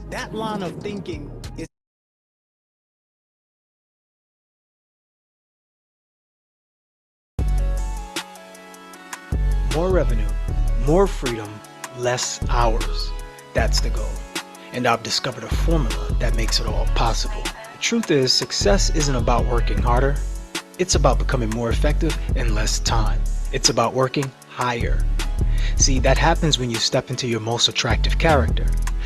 That line of thinking is more revenue, more freedom, less hours. That's the goal. And I've discovered a formula that makes it all possible. The truth is, success isn't about working harder. It's about becoming more effective in less time. It's about working higher. See, that happens when you step into your most attractive character.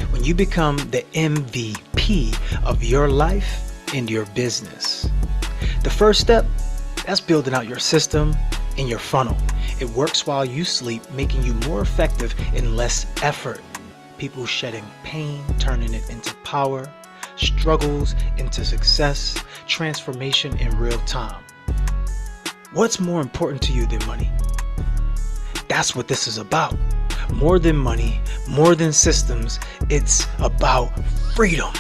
When you become the MVP of your life and your business. The first step, that's building out your system and your funnel. It works while you sleep, making you more effective in less effort. People shedding pain, turning it into power, struggles into success, transformation in real time. What's more important to you than money? That's what this is about. More than money, more than systems, it's about freedom,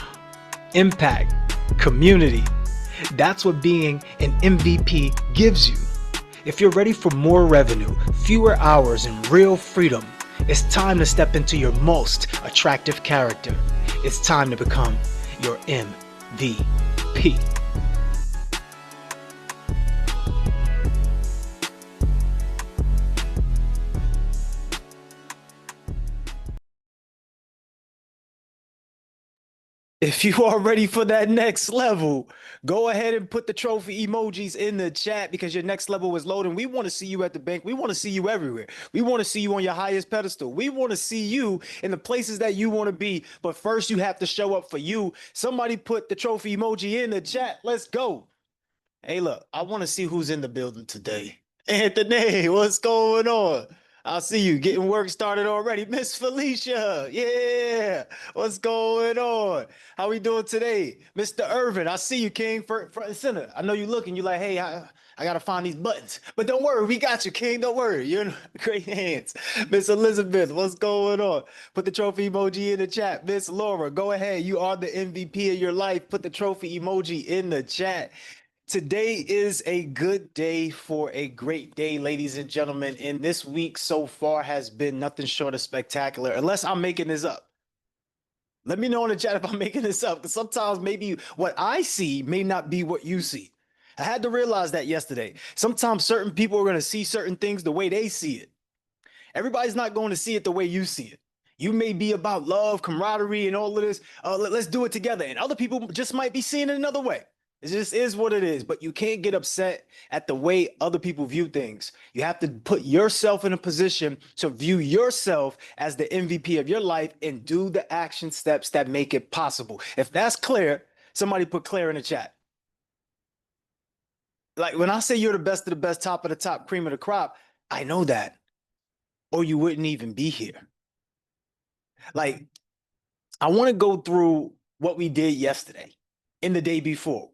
impact, community. That's what being an MVP gives you. If you're ready for more revenue, fewer hours, and real freedom, it's time to step into your most attractive character. It's time to become your MVP. If you are ready for that next level, go ahead and put the trophy emojis in the chat because your next level is loading. We want to see you at the bank. We want to see you everywhere. We want to see you on your highest pedestal. We want to see you in the places that you want to be. But first, you have to show up for you. Somebody put the trophy emoji in the chat. Let's go. Hey, look, I want to see who's in the building today. Anthony, what's going on? I see you getting work started already. Miss Felicia, yeah, what's going on? How we doing today? Mr. Irvin, I see you, King, front and center. I know you looking, you like, hey, I got to find these buttons. But don't worry, we got you, King, don't worry. You're in great hands. Miss Elizabeth, what's going on? Put the trophy emoji in the chat. Miss Laura, go ahead. You are the MVP of your life. Put the trophy emoji in the chat. Today is a good day for a great day, ladies and gentlemen. And this week so far has been nothing short of spectacular, unless I'm making this up. Let me know in the chat if I'm making this up, because sometimes maybe what I see may not be what you see. I had to realize that yesterday. Sometimes certain people are going to see certain things the way they see it. Everybody's not going to see it the way you see it. You may be about love, camaraderie, and all of this. Let's do it together. And other people just might be seeing it another way. It just is what it is. But you can't get upset at the way other people view things. You have to put yourself in a position to view yourself as the MVP of your life and do the action steps that make it possible. If that's clear, somebody put clear in the chat. Like when I say you're the best of the best, top of the top, cream of the crop, I know that, or you wouldn't even be here. Like, I want to go through what we did yesterday and the day before.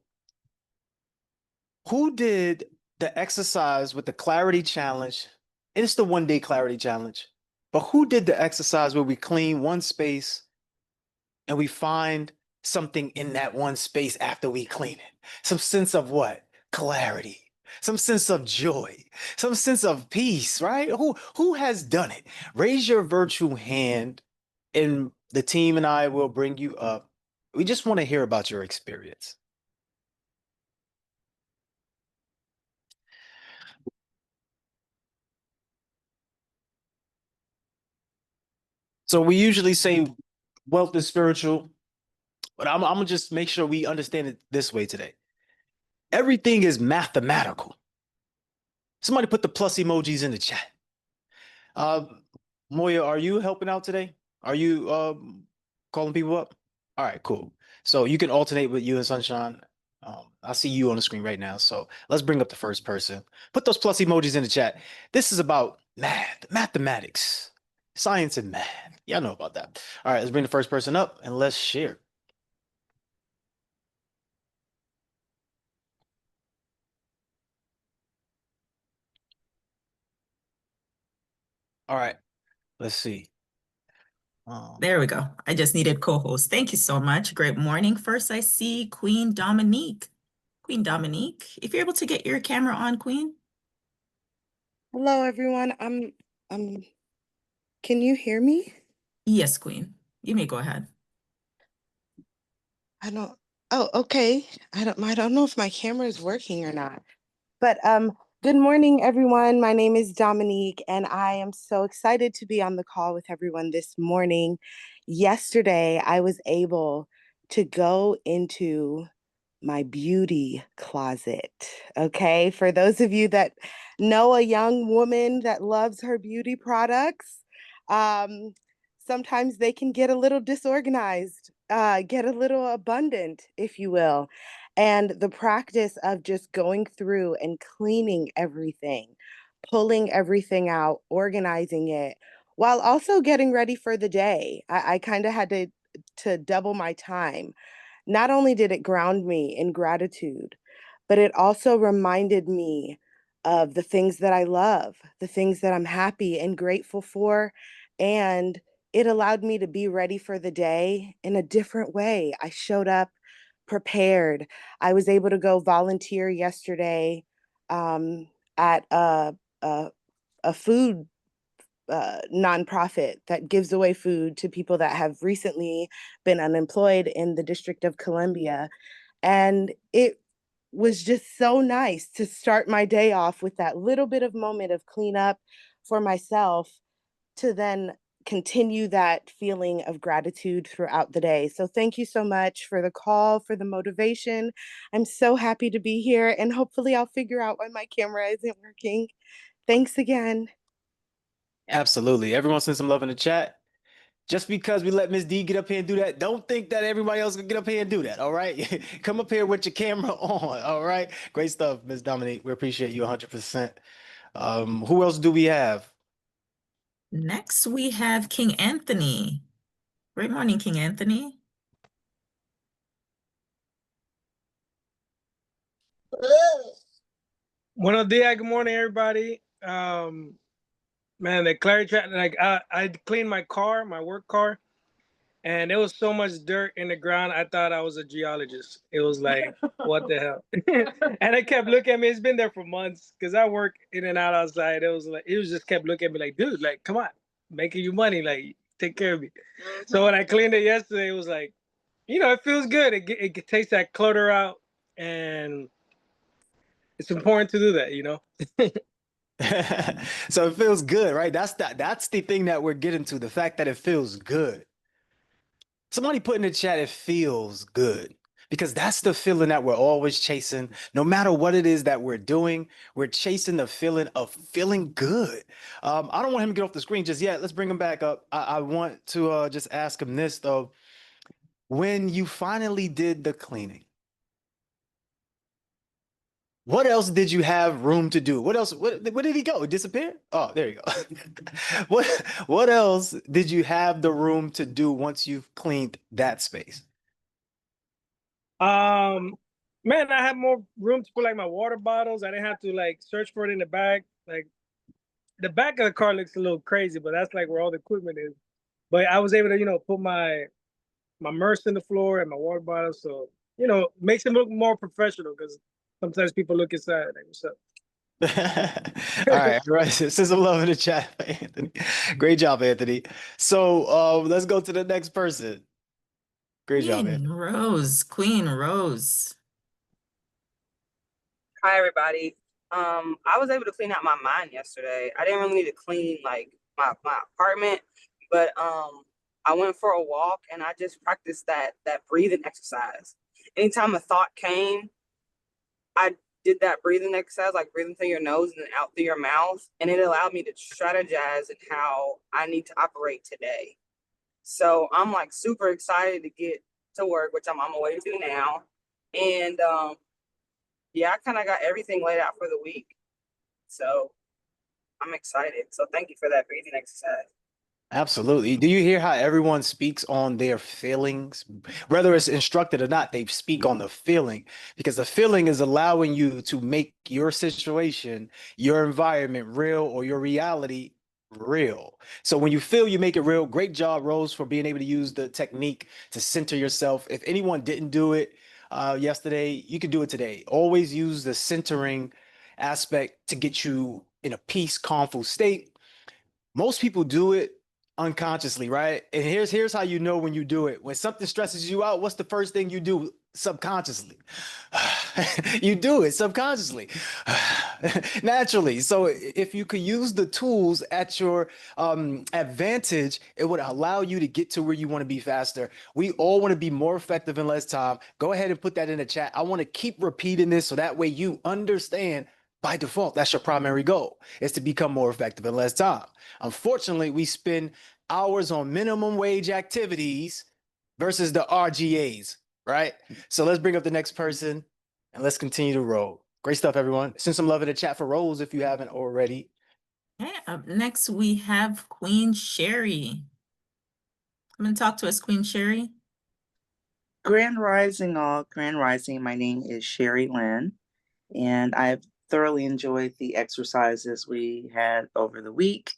Who did the exercise with the clarity challenge? And it's the 1 day clarity challenge. But who did the exercise where we clean one space and we find something in that one space after we clean it? Some sense of what? Clarity. Some sense of joy, some sense of peace, right? Who has done it? Raise your virtual hand and the team and I will bring you up. We just want to hear about your experience. So we usually say wealth is spiritual, but I'm gonna just make sure we understand it this way today. Everything is mathematical. Somebody put the plus emojis in the chat. Uh, Moya, are you helping out today? Are you calling people up? All right, cool. So you can alternate with you and Sunshine. I see you on the screen right now. So let's bring up the first person. Put those plus emojis in the chat. This is about math, mathematics, science and math. Y'all know about that. All right, let's bring the first person up and let's share. All right, let's see. There we go. I just needed co-host. Thank you so much. Great morning. First, I see Queen Dominique. Queen Dominique, if you're able to get your camera on, Queen. Hello, everyone. Can you hear me? Yes, Queen. You may go ahead. I don't, oh, okay. I don't know if my camera is working or not. But good morning, everyone. My name is Dominique, and I am so excited to be on the call with everyone this morning. Yesterday, I was able to go into my beauty closet. Okay. For those of you that know a young woman that loves her beauty products, um, sometimes they can get a little disorganized, get a little abundant, if you will. And the practice of just going through and cleaning everything, pulling everything out, organizing it, while also getting ready for the day. I kind of had to double my time. Not only did it ground me in gratitude, but it also reminded me of the things that I love, the things that I'm happy and grateful for. And it allowed me to be ready for the day in a different way. I showed up prepared. I was able to go volunteer yesterday um, at a, a food nonprofit that gives away food to people that have recently been unemployed in the District of Columbia. And it was just so nice to start my day off with that little bit of moment of cleanup for myself to then continue that feeling of gratitude throughout the day. So thank you so much for the call, for the motivation. I'm so happy to be here, and hopefully I'll figure out why my camera isn't working. Thanks again. Absolutely. Everyone send some love in the chat. Just because we let Miss D get up here and do that, don't think that everybody else can get up here and do that. All right. Come up here with your camera on. All right. Great stuff, Miss Dominique. We appreciate you 100%. Who else do we have? Next, we have King Anthony. Great morning, King Anthony. Buenos dias, good morning, everybody. Man, the clarity track, like I cleaned my car, my work car, and there was so much dirt in the ground. I thought I was a geologist. It was like, what the hell? And it kept looking at me. It's been there for months because I work in and out outside. It was just kept looking at me like, dude, like, come on, making you money, like, take care of me. So when I cleaned it yesterday, it was like, it feels good. It takes that clutter out, and it's important to do that. So it feels good, right? That's the thing that we're getting to, the fact that it feels good. Somebody put in the chat, it feels good. Because that's the feeling that we're always chasing. No matter what it is that we're doing, we're chasing the feeling of feeling good. I don't want him to get off the screen just yet. Let's bring him back up. I want to just ask him this though. When you finally did the cleaning, what else did you have room to do? What else? Where did he go? Disappear? Oh, there you go. What what else did you have the room to do once you've cleaned that space? Um, Man, I had more room to put like my water bottles. I didn't have to like search for it in the back. Like the back of the car looks a little crazy, but that's like where all the equipment is. But I was able to, put my merce in the floor and my water bottle, so makes it look more professional because sometimes people look inside like, "What's up?" All right. Send some love in the chat for Anthony. Great job, Anthony. So let's go to the next person. Great job, Queen Anthony. Rose, Queen Rose. Hi, everybody. I was able to clean out my mind yesterday. I didn't really need to clean like my apartment, but I went for a walk and I just practiced that breathing exercise. Anytime a thought came, I did that breathing exercise, like breathing through your nose and then out through your mouth, and it allowed me to strategize in how I need to operate today. So I'm like super excited to get to work, which I'm on my way to now, and yeah, I kind of got everything laid out for the week. So I'm excited. So thank you for that breathing exercise. Absolutely. Do you hear how everyone speaks on their feelings? Whether it's instructed or not, they speak on the feeling because the feeling is allowing you to make your situation, your environment real or your reality real. So when you feel, you make it real. Great job, Rose, for being able to use the technique to center yourself. If anyone didn't do it yesterday, you can do it today. Always use the centering aspect to get you in a peace, calmful state. Most people do it unconsciously, right? And here's how you know when you do it. When something stresses you out, what's the first thing you do subconsciously? You do it subconsciously, naturally. So if you could use the tools at your advantage, it would allow you to get to where you want to be faster. We all want to be more effective in less time. Go ahead and put that in the chat. I want to keep repeating this so that way you understand. By default, that's your primary goal, is to become more effective in less time. Unfortunately, we spend hours on minimum wage activities versus the RGAs, right? So let's bring up the next person and let's continue to roll. Great stuff, everyone. Send some love in the chat for Rose if you haven't already. Okay, up next we have Queen Sherry. Come and talk to us, Queen Sherry. Grand Rising, all. Grand Rising. My name is Sherry Lynn, and I've thoroughly enjoyed the exercises we had over the week.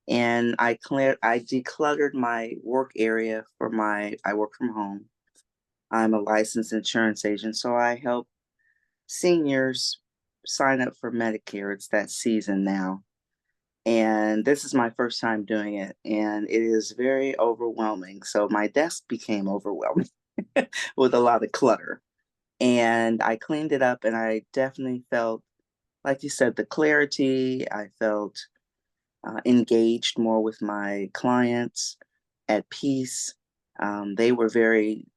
And I decluttered my work area I work from home. I'm a licensed insurance agent, so I help seniors sign up for Medicare. It's that season now. And this is my first time doing it, and it is very overwhelming. So my desk became overwhelming with a lot of clutter. And I cleaned it up, and I definitely felt, like you said, the clarity. I felt engaged more with my clients, at peace. They were very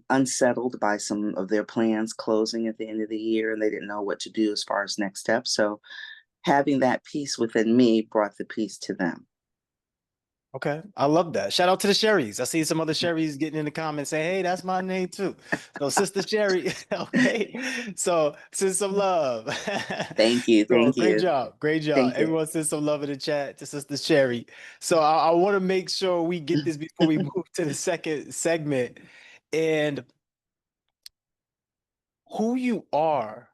unsettled by some of their plans closing at the end of the year, and they didn't know what to do as far as next steps. So having that peace within me brought the peace to them. Okay, I love that. Shout out to the Sherrys. I see some other Sherrys getting in the comments saying, hey, that's my name too. So Sister Sherry, okay. So send some love. Thank you. So, Thank great you. job. Great job. Thank you. Everyone send some love in the chat to Sister Sherry. So I want to make sure we get this before we move to the second segment. And who you are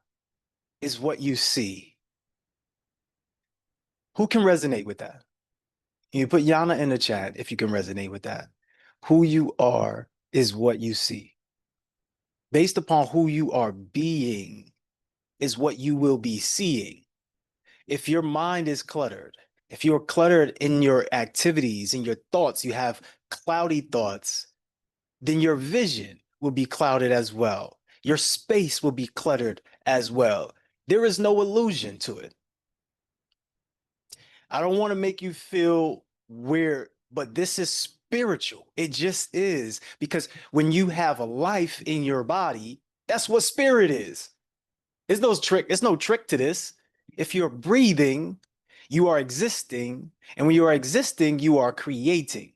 is what you see. Who can resonate with that? You put Yana in the chat if you can resonate with that. Who you are is what you see. Based upon who you are being is what you will be seeing. If your mind is cluttered, if you're cluttered in your activities, in your thoughts, you have cloudy thoughts, then your vision will be clouded as well. Your space will be cluttered as well. There is no illusion to it. I don't want to make you feel weird, but this is spiritual. It just is. Because when you have a life in your body, that's what spirit is. There's no trick to this. If you're breathing, you are existing. And when you are existing, you are creating.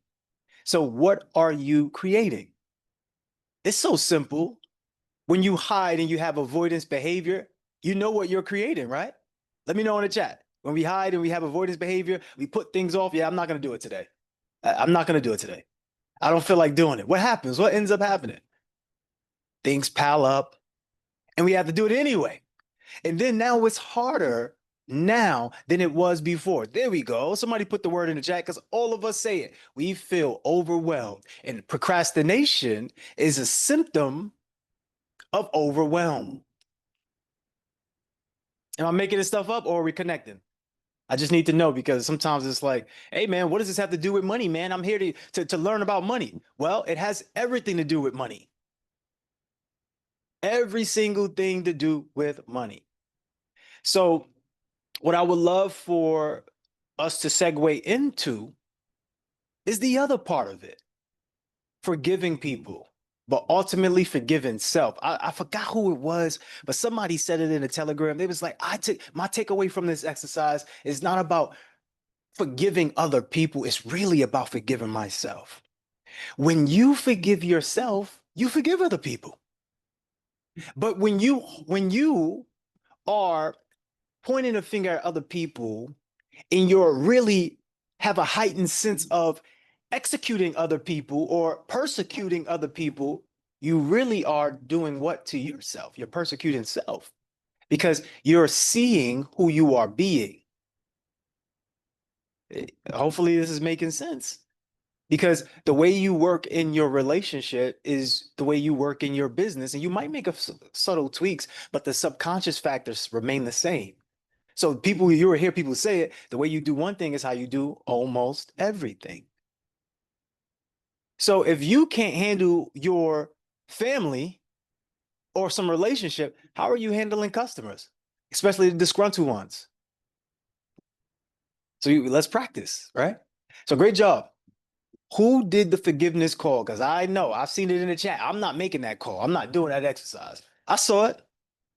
So what are you creating? It's so simple. When you hide and you have avoidance behavior, you know what you're creating, right? Let me know in the chat. When we hide and we have avoidance behavior, we put things off. Yeah, I'm not going to do it today. I'm not going to do it today. I don't feel like doing it. What happens? What ends up happening? Things pile up and we have to do it anyway. And then now it's harder now than it was before. There we go. Somebody put the word in the chat because all of us say it. We feel overwhelmed. And procrastination is a symptom of overwhelm. Am I making this stuff up or are we connecting? I just need to know because sometimes it's like, hey, man, what does this have to do with money, man? I'm here to learn about money. Well, it has everything to do with money. Every single thing to do with money. So what I would love for us to segue into is the other part of it. Forgiving people, but ultimately forgiving self. I forgot who it was, but somebody said it in a Telegram. They was like, my takeaway from this exercise is not about forgiving other people. It's really about forgiving myself. When you forgive yourself, you forgive other people. But when you are pointing a finger at other people and you're really have a heightened sense of executing other people or persecuting other people, you really are doing what to yourself? You're persecuting self because you're seeing who you are being. Hopefully this is making sense. Because the way you work in your relationship is the way you work in your business. And you might make subtle tweaks, but the subconscious factors remain the same. So people, you will hear people say it, the way you do one thing is how you do almost everything. So if you can't handle your family or some relationship, how are you handling customers, especially the disgruntled ones? So let's practice, right? So great job. Who did the forgiveness call? Because I know I've seen it in the chat. I'm not making that call. I'm not doing that exercise. I saw it.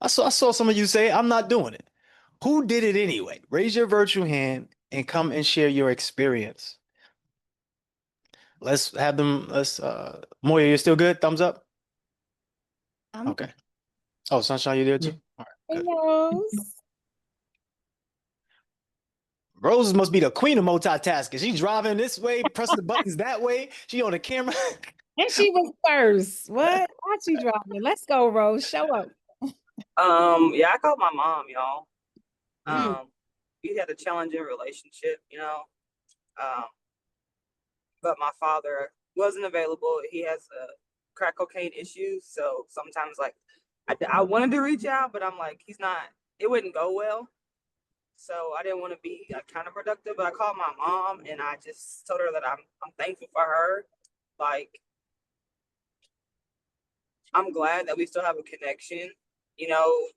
I saw some of you say I'm not doing it. Who did it anyway? Raise your virtual hand and come and share your experience. Let's have them. Moya, you're still good? Thumbs up. Okay. Oh, Sunshine, you there too? All right, good. Rose. Rose must be the queen of multitasking. She's driving this way, pressing the buttons that way. She on the camera. And she was first. What? Why you driving? Let's go, Rose. Show up. Yeah, I called my mom, y'all. Mm. We had a challenging relationship, but my father wasn't available. He has crack cocaine issues, so sometimes like I wanted to reach out, but I'm like, he's not. It wouldn't go well, so I didn't want to be counterproductive. But I called my mom and I just told her that I'm thankful for her. Like, I'm glad that we still have a connection.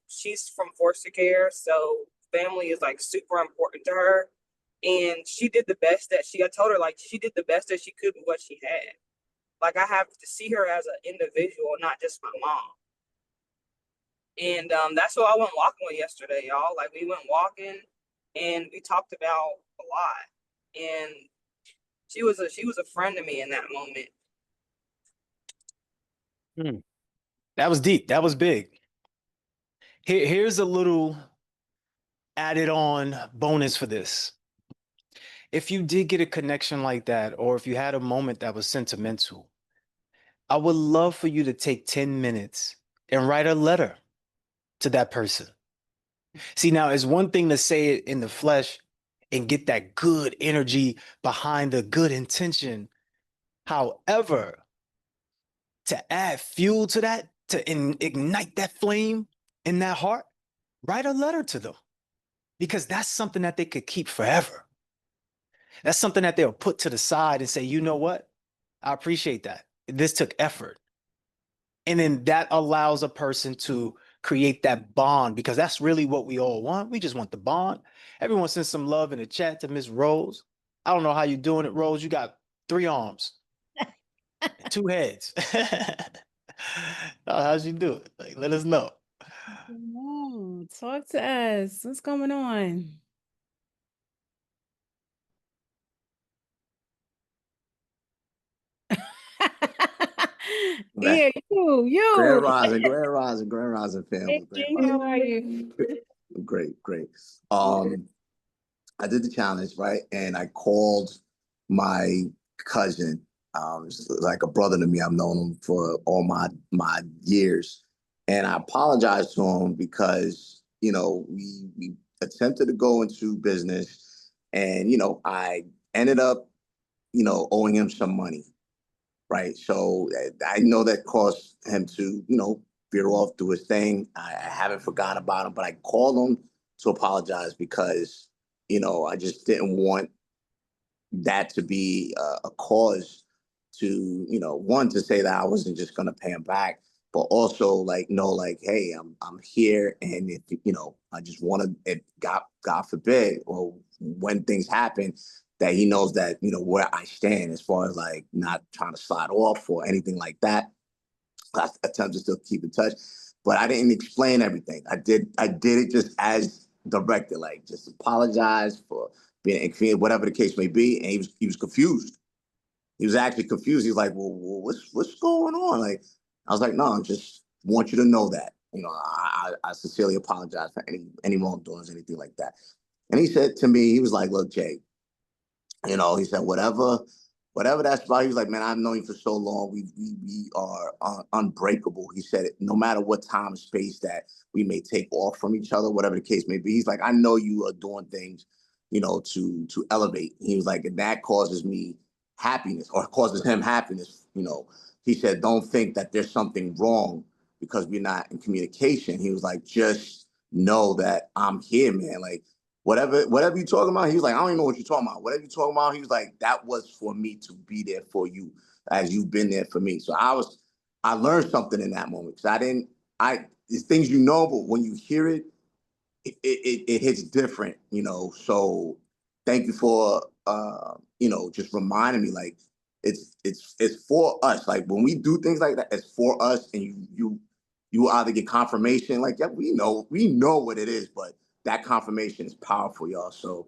She's from foster care, so family is like super important to her. And she did the best that I told her, like, she did the best that she could with what she had. Like, I have to see her as an individual, not just my mom. And that's who I went walking with yesterday, y'all. Like, we went walking and we talked about a lot. And she was a friend to me in that moment. That was deep. That was big. Here's a little added on bonus for this. If you did get a connection like that, or if you had a moment that was sentimental, I would love for you to take 10 minutes and write a letter to that person. See, now it's one thing to say it in the flesh and get that good energy behind the good intention. However, to add fuel to that, to ignite that flame in that heart, write a letter to them, because that's something that they could keep forever. That's something that they'll put to the side and say, you know what? I appreciate that. This took effort. And then that allows a person to create that bond, because that's really what we all want. We just want the bond. Everyone sends some love in the chat to Miss Rose. I don't know how you're doing it, Rose. You got 3 arms, 2 heads. How'd you do it? Like, let us know. Oh, talk to us. What's going on? Yeah, you. Grand Rising family. Hey, how are you? Great. I did the challenge, right? And I called my cousin. He's like a brother to me. I've known him for all my years. And I apologized to him because, we attempted to go into business and, I ended up, owing him some money. Right. So I know that caused him to, veer off, do his thing. I haven't forgotten about him, but I called him to apologize because, I just didn't want that to be a cause to, one, to say that I wasn't just going to pay him back, but also like, no, like, hey, I'm here. And if, I just want to, if God forbid, or when things happen, that he knows that, where I stand as far as like not trying to slide off or anything like that. I attempt to still keep in touch, but I didn't explain everything. I did it just as directed, like just apologize for being inconvenient, whatever the case may be. And he was confused. He was actually confused. He was like, well, what's going on? Like, I was like, no, I just want you to know that, I sincerely apologize for any wrongdoings, anything like that. And he said to me, he was like, look, Jay, he said, whatever that's about. He was like, man, I've known you for so long. We are unbreakable. He said, no matter what time and space that we may take off from each other, whatever the case may be. He's like, I know you are doing things, to elevate. He was like, and that causes me happiness, or causes him happiness. He said, don't think that there's something wrong because we're not in communication. He was like, just know that I'm here, man. Like whatever you talking about, he was like, I don't even know what you're talking about. Whatever you talking about, he was like, that was for me to be there for you as you've been there for me. So I learned something in that moment because it's things you know, but when you hear it, it hits different, you know. So thank you for just reminding me, like it's for us. Like when we do things like that, it's for us, and you either get confirmation, like, yeah, we know what it is, but that confirmation is powerful, y'all. So,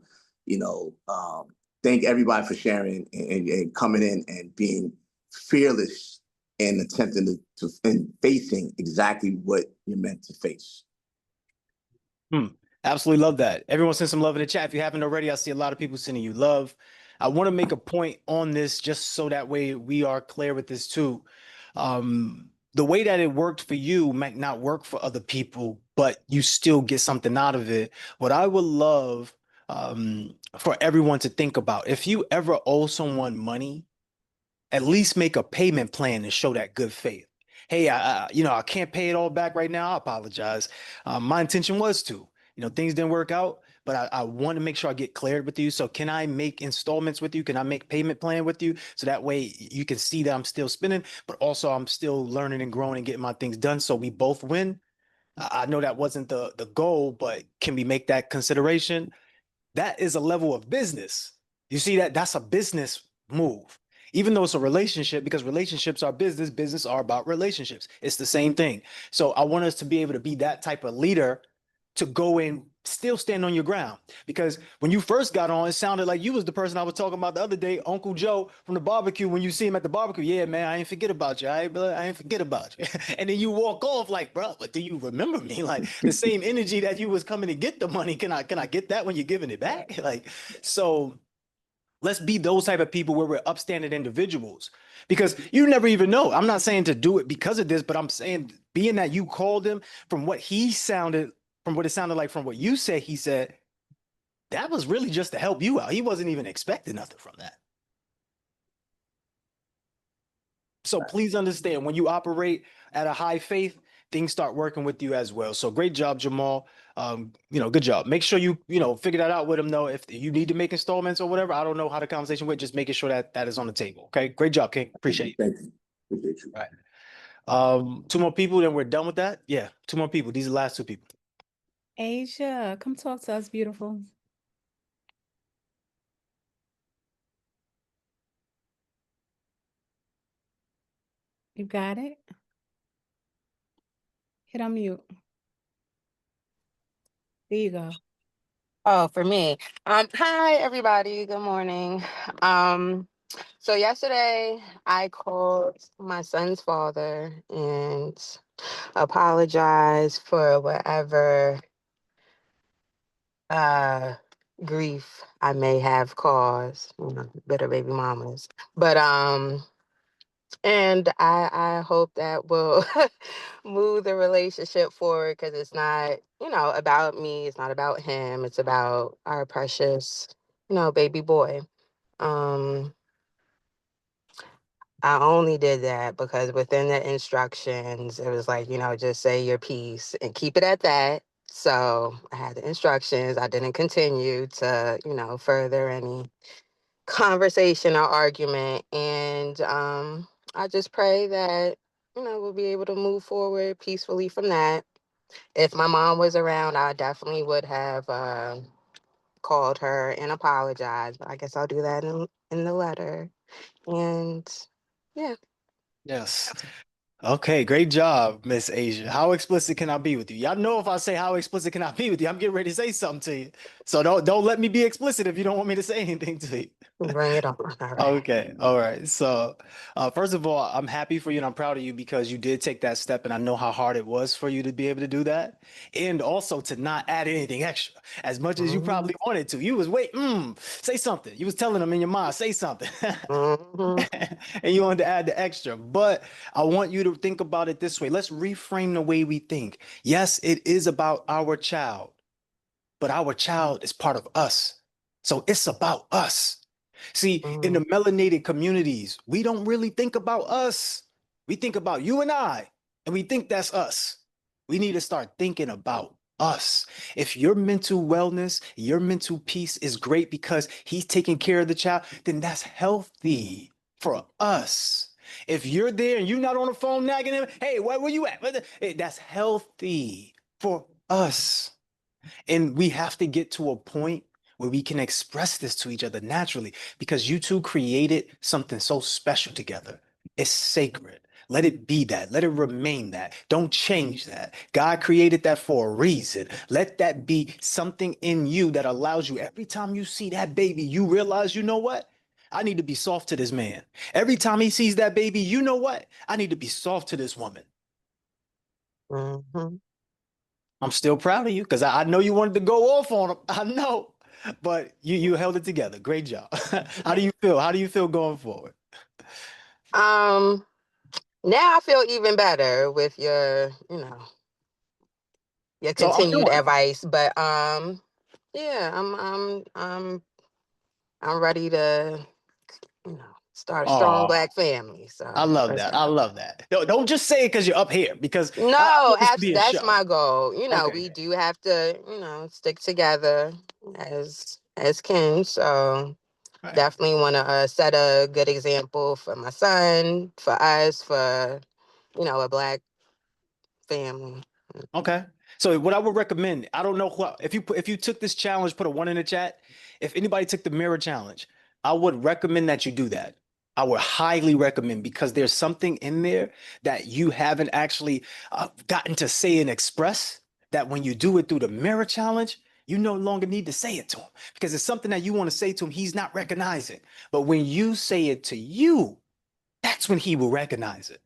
thank everybody for sharing and coming in and being fearless and attempting and facing exactly what you're meant to face. Absolutely love that. Everyone send some love in the chat. If you haven't already, I see a lot of people sending you love. I want to make a point on this just so that way we are clear with this too. The way that it worked for you might not work for other people, but you still get something out of it. What I would love for everyone to think about, if you ever owe someone money, at least make a payment plan and show that good faith. Hey, I can't pay it all back right now. I apologize. My intention was to, things didn't work out, but I want to make sure I get cleared with you. So can I make installments with you? Can I make payment plan with you? So that way you can see that I'm still spending, but also I'm still learning and growing and getting my things done. So we both win. I know that wasn't the goal, but can we make that consideration? That is a level of business. You see that's a business move. Even though it's a relationship, because relationships are business, business are about relationships. It's the same thing. So I want us to be able to be that type of leader to go and still stand on your ground. Because when you first got on, it sounded like you was the person I was talking about the other day, Uncle Joe from the barbecue. When you see him at the barbecue, yeah, man, I ain't forget about you. I ain't forget about you. And then you walk off like, bro, but do you remember me? Like the same energy that you was coming to get the money. Can I get that when you're giving it back? Like, so let's be those type of people where we're upstanding individuals, because you never even know. I'm not saying to do it because of this, but I'm saying being that you called him from what it sounded like from what you said, he said, that was really just to help you out. He wasn't even expecting nothing from that. So please understand, when you operate at a high faith, things start working with you as well. So great job, Jamal. Good job. Make sure you figure that out with him though. If you need to make installments or whatever, I don't know how the conversation went, just making sure that that is on the table. Okay. Great job, King. Appreciate you. Thank you. Appreciate you. All right. Two more people, then we're done with that. Yeah, two more people. These are the last two people. Asia, come talk to us, beautiful. You got it? Hit on mute. There you go. Oh, for me. Hi everybody. Good morning. So yesterday I called my son's father and apologized for whatever grief I may have caused, bitter baby mamas. But and I hope that will move the relationship forward, because it's not, about me. It's not about him. It's about our precious, baby boy. I only did that because within the instructions, it was like, just say your piece and keep it at that. So I had the instructions. I didn't continue to, further any conversation or argument. And I just pray that, we'll be able to move forward peacefully from that. If my mom was around, I definitely would have called her and apologized. But I guess I'll do that in the letter. And yeah. Yes. Okay, great job, Miss Asia. How explicit can I be with you? Y'all know if I say how explicit can I be with you, I'm getting ready to say something to you. So don't let me be explicit if you don't want me to say anything to you. Bring it on. All right. Okay, all right. So first of all, I'm happy for you and I'm proud of you because you did take that step, and I know how hard it was for you to be able to do that. And also to not add anything extra as much as you probably wanted to. You was say something. You was telling them in your mind, say something. And you wanted to add the extra. But I want you to think about it this way. Let's reframe the way we think. Yes, it is about our child, but our child is part of us. So it's about us. See, in the melanated communities, we don't really think about us. We think about you and I, and we think that's us. We need to start thinking about us. If your mental wellness, your mental peace is great because he's taking care of the child, then that's healthy for us. If you're there and you're not on the phone nagging him, hey, where you at? That's healthy for us. And we have to get to a point where we can express this to each other naturally because you two created something so special together. It's sacred. Let it be that. Let it remain that. Don't change that. God created that for a reason. Let that be something in you that allows you, every time you see that baby, you realize, you know what? I need to be soft to this man. Every time he sees that baby, you know what? I need to be soft to this woman. Mhm. I'm still proud of you because I know you wanted to go off on him. I know, but you held it together. Great job. How do you feel? How do you feel going forward? Now I feel even better with your, your So I'm continued doing. advice. But yeah, I'm ready to, start a strong Oh, Black family. I So love let's that. I go. love that. Don't just say it because you're up here because I No, want this to be a that's show. my goal. Okay. We do have to, stick together as kin. So Right. definitely want to set a good example for my son, for us, for a Black family. Okay. So what I would recommend, I don't know if you took this challenge, put a 1 in the chat. If anybody took the mirror challenge, I would recommend that you do that. I would highly recommend because there's something in there that you haven't actually gotten to say and express that when you do it through the mirror challenge, you no longer need to say it to him because it's something that you want to say to him he's not recognizing. But when you say it to you, that's when he will recognize it.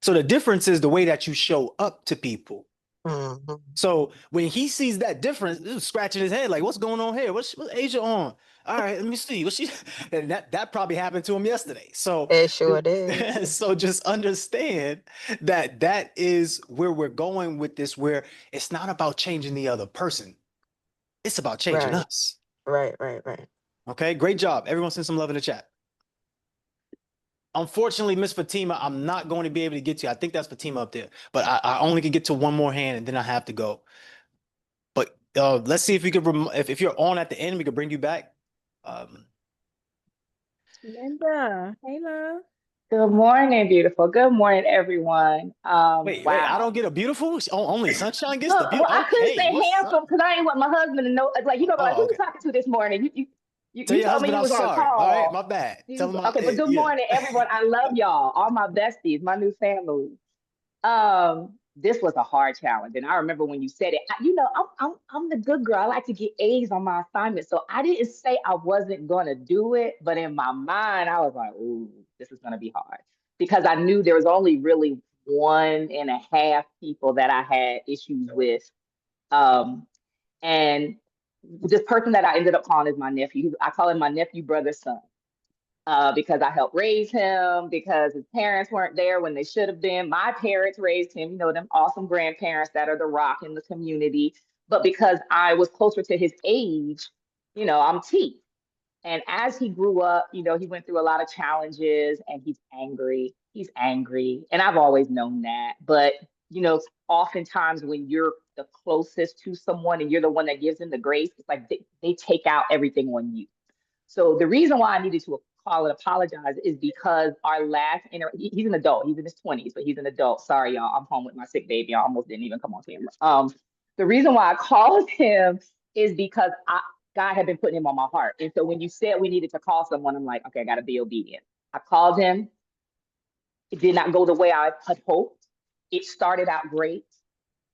So the difference is the way that you show up to people. Mhm. So when he sees that difference, he's scratching his head like, "What's going on here? What's Asia on? All right, let me see. What she?" And that probably happened to him yesterday. So, It sure did. so just understand that that is where we're going with this. Where it's not about changing the other person; it's about changing Right, us. right, right, right. Okay, great job. Everyone send some love in the chat. Unfortunately, Miss Fatima, I'm not going to be able to get to you. I think that's Fatima up there, but I only can get to one more hand and then I have to go. But let's see if we could, if you're on at the end, we could bring you back. Linda, hey love. Good morning, beautiful. Good morning, everyone. Wait, I Wow. don't get a beautiful. Only Sunshine gets the Look, well, beautiful. I couldn't Okay, say what's up? handsome because I ain't want my husband to know. Like, like, Oh, who you okay. talking to this morning? Tell You your told me husband you I'm was on a sorry. All right, call. my bad. Tell him Okay, but good yeah. morning, everyone. I love y'all, all my besties, my new family. This was a hard challenge, and I remember when you said it. I'm the good girl. I like to get A's on my assignment, so I didn't say I wasn't gonna do it, but in my mind, I was like, "Ooh, this is gonna be hard," because I knew there was only really 1.5 people that I had issues with, and this person that I ended up calling is my nephew. I call him my nephew, brother, son, because I helped raise him, because his parents weren't there when they should have been. My parents raised him, them awesome grandparents that are the rock in the community. But because I was closer to his age, I'm T. And as he grew up, he went through a lot of challenges and he's angry. He's angry. And I've always known that. But, oftentimes when you're the closest to someone and you're the one that gives them the grace, it's like they take out everything on you. So the reason why I needed to call and apologize is because our last he's an adult, he's in his 20s, but he's an adult. Sorry, y'all, I'm home with my sick baby. I almost didn't even come on camera. The reason why I called him is because God had been putting him on my heart. And so when you said we needed to call someone, I'm like, okay, I got to be obedient. I called him. It did not go the way I had hoped. It started out great.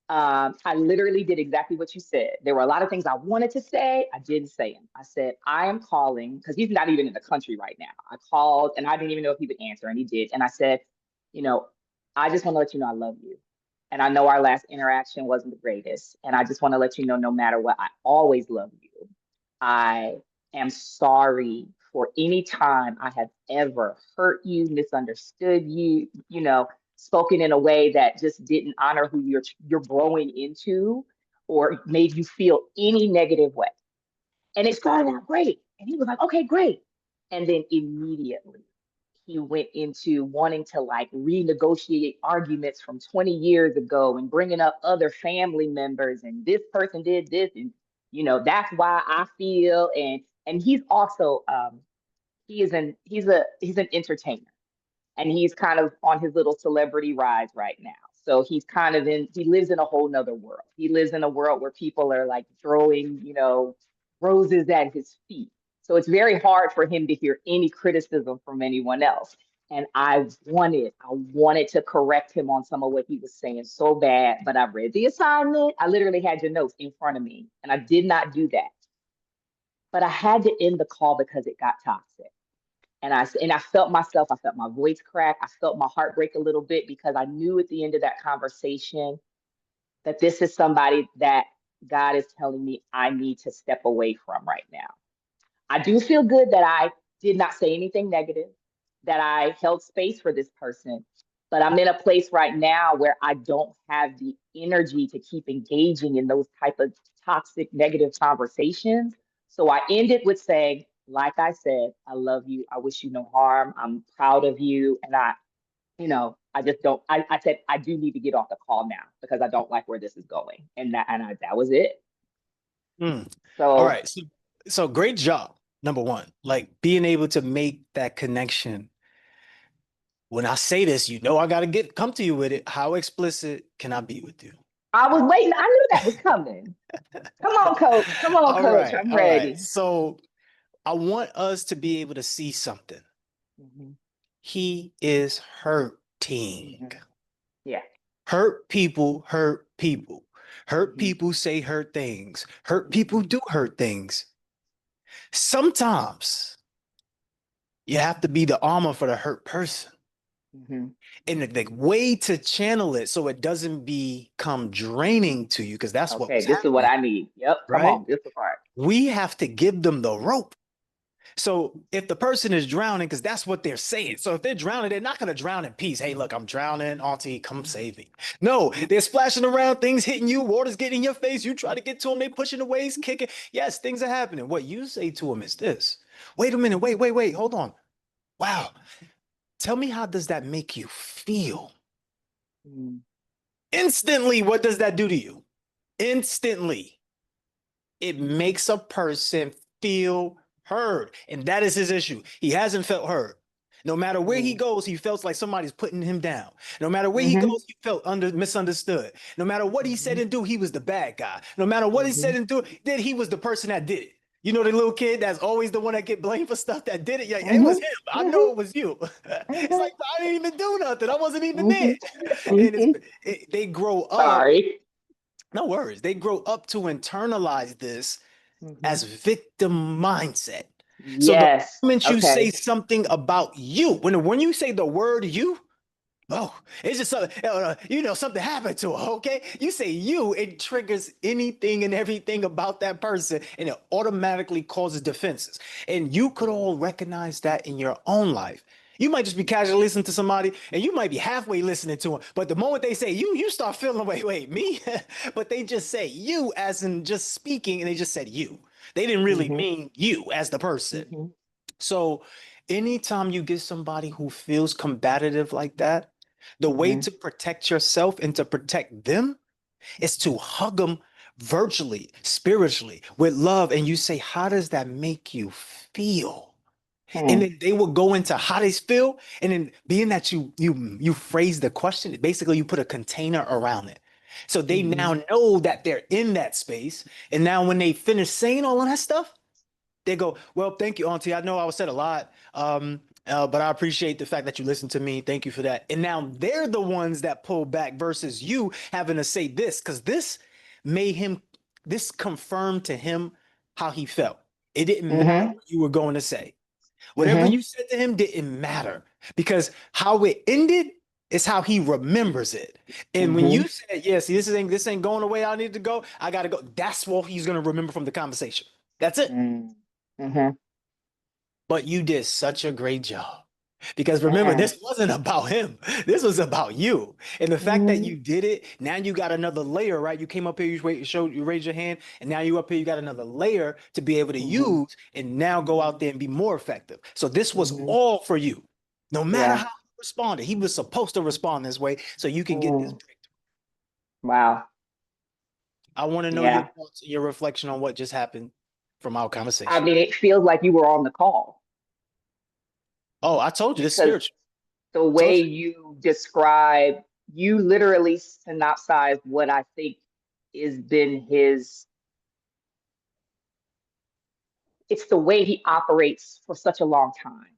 I literally did exactly what you said. There were a lot of things I wanted to say. I didn't say them. I said, I am calling because he's not even in the country right now. I called and I didn't even know if he would answer, and he did. And I said, I just want to let you know I love you. And I know our last interaction wasn't the greatest. And I just want to let you know, no matter what, I always love you. I am sorry for any time I have ever hurt you, misunderstood you, spoken in a way that just didn't honor who you're growing into or made you feel any negative way. And it started out great. And he was like, okay, great. And then immediately he went into wanting to like renegotiate arguments from 20 years ago and bringing up other family members and this person did this and that's why I feel and he's also he's an entertainer and he's kind of on his little celebrity rise right now. So he's kind of he lives in a whole nother world. He lives in a world where people are like throwing, roses at his feet. So it's very hard for him to hear any criticism from anyone else. And I wanted to correct him on some of what he was saying so bad, but I read the assignment. I literally had your notes in front of me and I did not do that. But I had to end the call because it got toxic. And I felt myself, I felt my voice crack. I felt my heart break a little bit because I knew at the end of that conversation that this is somebody that God is telling me I need to step away from right now. I do feel good that I did not say anything negative, that I held space for this person, but I'm in a place right now where I don't have the energy to keep engaging in those type of toxic, negative conversations. So I ended with saying, like I said, I love you. I wish you no harm. I'm proud of you. And I just don't, I said, I do need to get off the call now because I don't like where this is going. And that was it. So, all right. So great job. Number one, like being able to make that connection. When I say this, I got to come to you with it. How explicit can I be with you? I was waiting. I knew that was coming. Come on, coach. Come on, All coach. right, I'm all ready. right. So I want us to be able to see something. He is hurting. Yeah. Hurt people hurt people. Hurt people say hurt things. Hurt people do hurt things. Sometimes you have to be the armor for the hurt person. And the way to channel it so it doesn't become draining to you, because that's what this is what I need. Yep. Come on. This is the part. We have to give them the rope. So if the person is drowning, because that's what they're saying. So if they're drowning, they're not going to drown in peace. Hey, look, I'm drowning. Auntie, come save me. No, they're splashing around, things hitting you, water's getting in your face. You try to get to them. They pushing the waves, kicking. Yes, things are happening. What you say to them is this. Wait a minute. Wait. Hold on. Wow. Tell me, how does that make you feel? Instantly, what does that do to you? Instantly, it makes a person feel heard. And that is his issue. He hasn't felt heard. No matter where he goes, he feels like somebody's putting him down. No matter where he goes, he felt misunderstood. No matter what he said and do, he was the bad guy. No matter what he said and do, he was the person that did it. You know, the little kid that's always the one that get blamed for stuff that did it. Yeah, it was him. I know it was you. It's like, I didn't even do nothing. I wasn't even there. And they grow up. Sorry. No worries. They grow up to internalize this as victim mindset. So the moment you say something about you, when you say the word you, it's just something, something happened to her, okay? You say you, it triggers anything and everything about that person, and it automatically causes defenses. And you could all recognize that in your own life. You might just be casually listening to somebody, and you might be halfway listening to them, but the moment they say you start feeling, wait, me? But they just say you as in just speaking, and they just said you. They didn't really mean you as the person. So anytime you get somebody who feels combative like that, the way to protect yourself and to protect them is to hug them virtually, spiritually, with love. And you say, how does that make you feel? And then they will go into how they feel. And then being that you phrase the question, basically you put a container around it. So they now know that they're in that space. And now when they finish saying all of that stuff, they go, well, thank you, Auntie. I know I said a lot, but I appreciate the fact that you listened to me. Thank you for that. And now they're the ones that pull back versus you having to say this, because this confirmed to him how he felt. It didn't matter what you were going to say. Whatever you said to him didn't matter, because how it ended is how he remembers it. And when you said, yeah, see, this ain't going the way I need to go, I got to go. That's what he's going to remember from the conversation. That's it. But you did such a great job, because remember, this wasn't about him. This was about you. And the fact that you did it, now you got another layer, right? You came up here, you raised your hand, and now you up here, you got another layer to be able to use and now go out there and be more effective. So this was all for you. No matter Yeah. how he responded, he was supposed to respond this way so you can get this Mm. breakthrough. Wow. I want to know your Yeah. thoughts, your reflection on what just happened from our I conversation. mean, it feels like you were on the call Oh, I told you this is because spiritual. the way Told you. you describe, you literally synopsized what I think has been his, it's the way he operates for such a long time.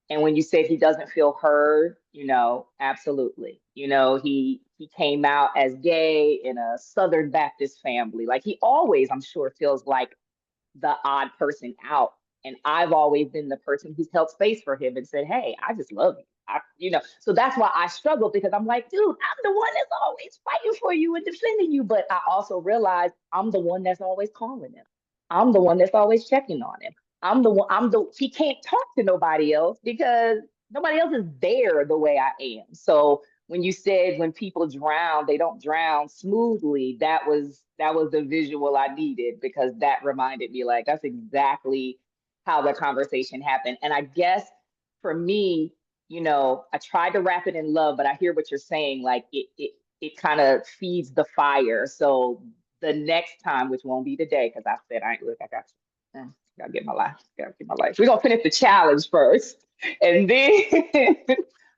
And when you said he doesn't feel heard, absolutely. He came out as gay in a Southern Baptist family. Like he always, I'm sure, feels like the odd person out. And I've always been the person who's held space for him and said, hey, I just love you. So that's why I struggle because I'm like, dude, I'm the one that's always fighting for you and defending you. But I also realize I'm the one that's always calling him. I'm the one that's always checking on him. He can't talk to nobody else because nobody else is there the way I am. So when you said when people drown, they don't drown smoothly, that was the visual I needed because that reminded me like that's exactly how the conversation happened. And I guess for me, I tried to wrap it in love, but I hear what you're saying. Like it kind of feeds the fire. So the next time, which won't be today, because I said I ain't look, I got you. Gotta get my life. Gotta get my life. We're gonna finish the challenge first. And then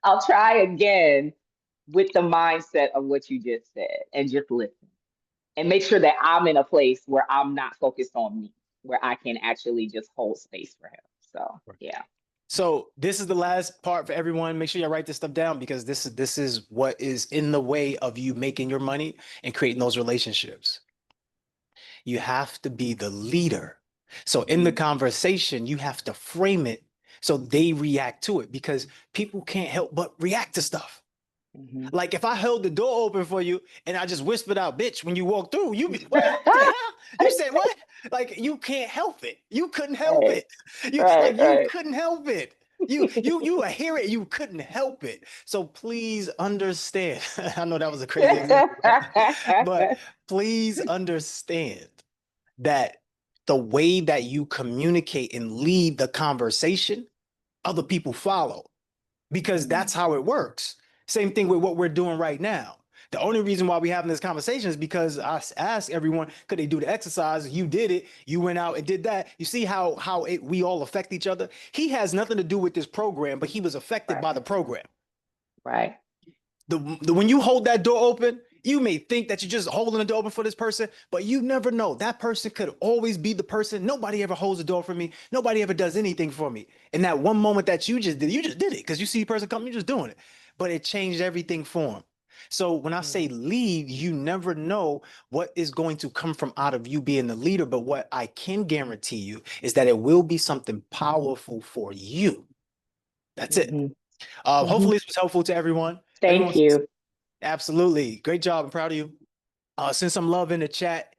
I'll try again with the mindset of what you just said and just listen and make sure that I'm in a place where I'm not focused on me, where I can actually just hold space for him. So yeah. So this is the last part for everyone. Make sure you write this stuff down because this is what is in the way of you making your money and creating those relationships. You have to be the leader. So in the conversation, you have to frame it so they react to it because people can't help but react to stuff. Mm-hmm. Like if I held the door open for you and I just whispered out, bitch, when you walk through, you be, what the hell? You said what? Like you can't help it. You couldn't help Right, it. You right, like you right. couldn't help it. You hear it, you couldn't help it. So please understand. I know that was a crazy example, right? But please understand that the way that you communicate and lead the conversation, other people follow because that's how it works. Same thing with what we're doing right now. The only reason why we're having this conversation is because I asked everyone, could they do the exercise? You did it. You went out and did that. You see how we all affect each other? He has nothing to do with this program, but he was affected Right, by the program. right. When you hold that door open, you may think that you're just holding the door open for this person, but you never know. That person could always be the person. Nobody ever holds the door for me. Nobody ever does anything for me. And that one moment that you just did it because you see a person come, you're just doing it. But it changed everything for him. So when I say lead, you never know what is going to come from out of you being the leader. But what I can guarantee you is that it will be something powerful for you. That's it. Mm-hmm. Hopefully this was helpful to everyone. Thank you. Absolutely. Great job. I'm proud of you. Send some love in the chat.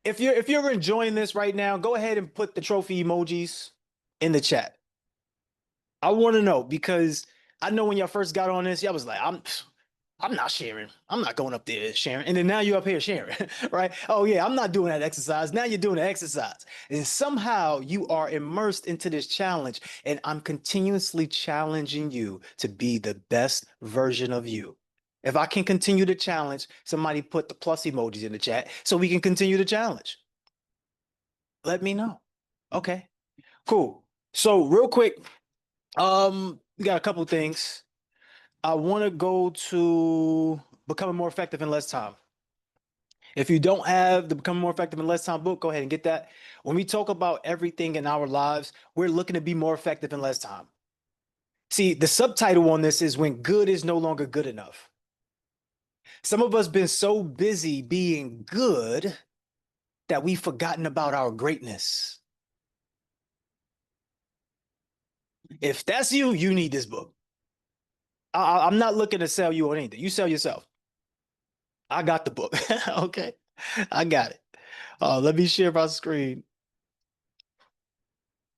If you're enjoying this right now, go ahead and put the trophy emojis in the chat. I want to know because I know when y'all first got on this, y'all was like, I'm not sharing. I'm not going up there sharing. And then now you're up here sharing, right? Oh yeah, I'm not doing that exercise. Now you're doing the exercise. And somehow you are immersed into this challenge. And I'm continuously challenging you to be the best version of you. If I can continue the challenge, somebody put the plus emojis in the chat so we can continue the challenge. Let me know. Okay, cool. So real quick, we got a couple things. I want to go to becoming more effective in less time. If you don't have the Becoming More Effective in Less Time book, go ahead and get that. When we talk about everything in our lives, we're looking to be more effective in less time. See, the subtitle on this is When Good is No Longer Good Enough. Some of us been so busy being good that we've forgotten about our greatness. If that's you, you need this book. I'm not looking to sell you on anything. You sell yourself. I got the book. Okay, I got it. Let me share my screen.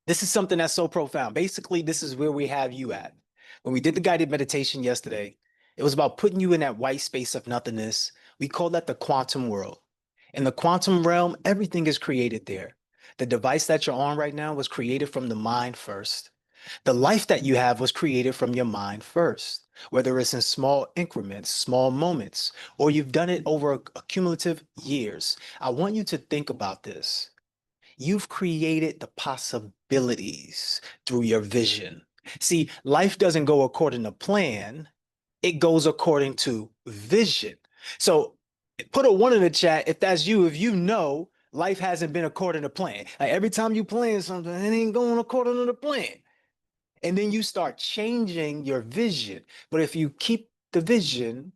This is something that's so profound. Basically, this is where we have you at. When we did the guided meditation yesterday, it was about putting you in that white space of nothingness. We call that the quantum world. In the quantum realm, everything is created there. The device that you're on right now was created from the mind first. The life that you have was created from your mind first, whether it's in small increments, small moments, or you've done it over a cumulative years. I want you to think about this. You've created the possibilities through your vision. See, life doesn't go according to plan, it goes according to vision. So put a 1 in the chat if that's you, if you know life hasn't been according to plan. Like every time you plan something, it ain't going according to the plan. And then you start changing your vision. But if you keep the vision,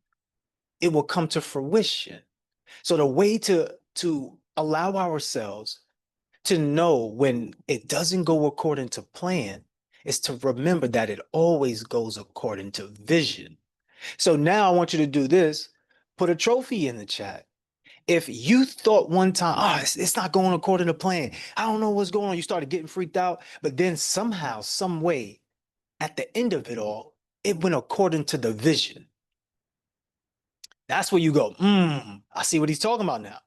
it will come to fruition. So the way to allow ourselves to know when it doesn't go according to plan is to remember that it always goes according to vision. So now I want you to do this. Put a trophy in the chat. If you thought one time, oh, it's not going according to plan, I don't know what's going on, you started getting freaked out, but then somehow, some way, at the end of it all, it went according to the vision. That's where you go, I see what he's talking about now.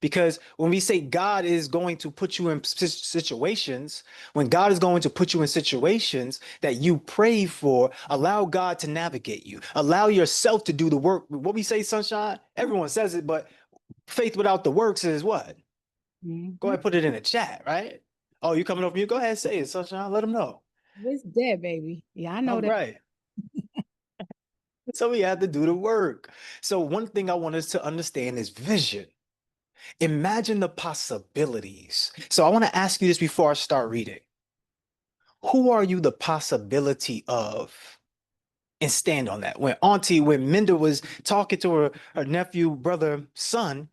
Because when we say God is going to put you in situations, when God is going to put you in situations that you pray for, allow God to navigate you. Allow yourself to do the work. What we say, Sunshine, everyone says it, but faith without the works is what? Go ahead, put it in the chat, right? Oh, you coming over here? Go ahead, say it, Sunshine. Let them know. It's dead, baby. Yeah, I know All that. right. So we have to do the work. So one thing I want us to understand is vision. Imagine the possibilities. So I want to ask you this before I start reading. Who are you the possibility of? And stand on that. When Minda was talking to her nephew, brother, son,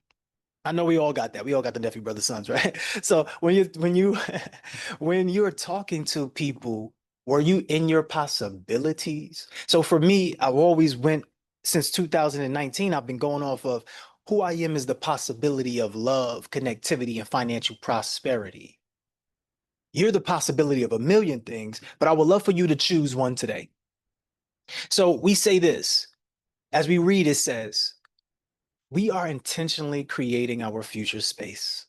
I know we all got that. We all got the nephew, brother, sons, right? So when you're talking to people, were you in your possibilities? So for me, I've always went since 2019. I've been going off of who I am is the possibility of love, connectivity, and financial prosperity. You're the possibility of a million things, but I would love for you to choose one today. So we say this as we read, it says, we are intentionally creating our future space.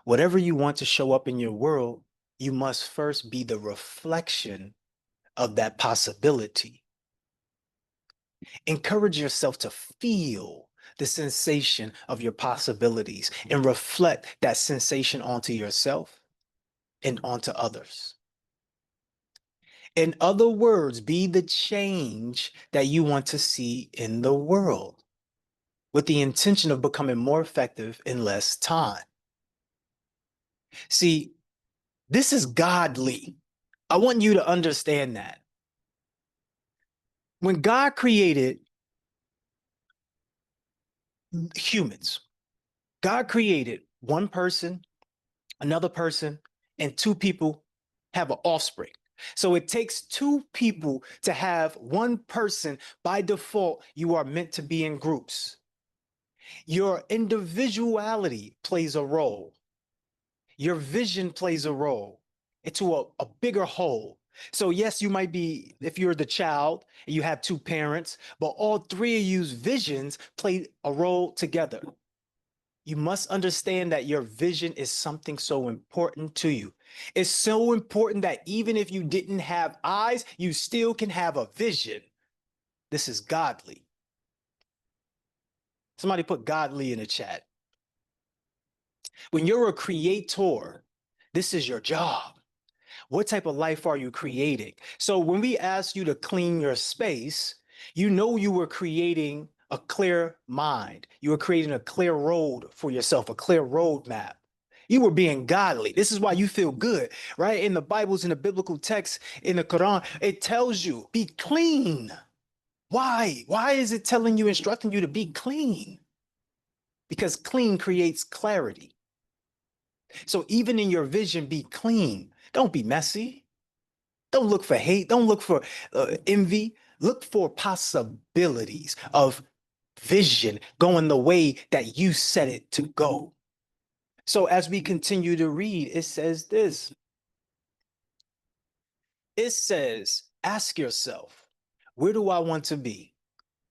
Whatever you want to show up in your world, you must first be the reflection of that possibility. Encourage yourself to feel the sensation of your possibilities and reflect that sensation onto yourself and onto others. In other words, be the change that you want to see in the world with the intention of becoming more effective in less time. See, this is godly. I want you to understand that. When God created humans, God created one person, another person, and two people have an offspring. So it takes two people to have one person. By default, you are meant to be in groups. Your individuality plays a role. Your vision plays a role into a bigger whole. So yes, you might be, if you're the child and you have two parents, but all three of you's visions play a role together. You must understand that your vision is something so important to you. It's so important that even if you didn't have eyes, you still can have a vision. This is godly. Somebody put godly in the chat. When you're a creator, this is your job. What type of life are you creating? So when we ask you to clean your space, you know you were creating a clear mind. You were creating a clear road for yourself, a clear roadmap. You were being godly. This is why you feel good, right? In the Bibles, in the biblical text, in the Quran, it tells you, be clean. Why? Why is it telling you, instructing you to be clean? Because clean creates clarity. So even in your vision, be clean. Don't be messy. Don't look for hate. Don't look for envy. Look for possibilities of vision going the way that you set it to go. So as we continue to read, it says this. It says, ask yourself, where do I want to be?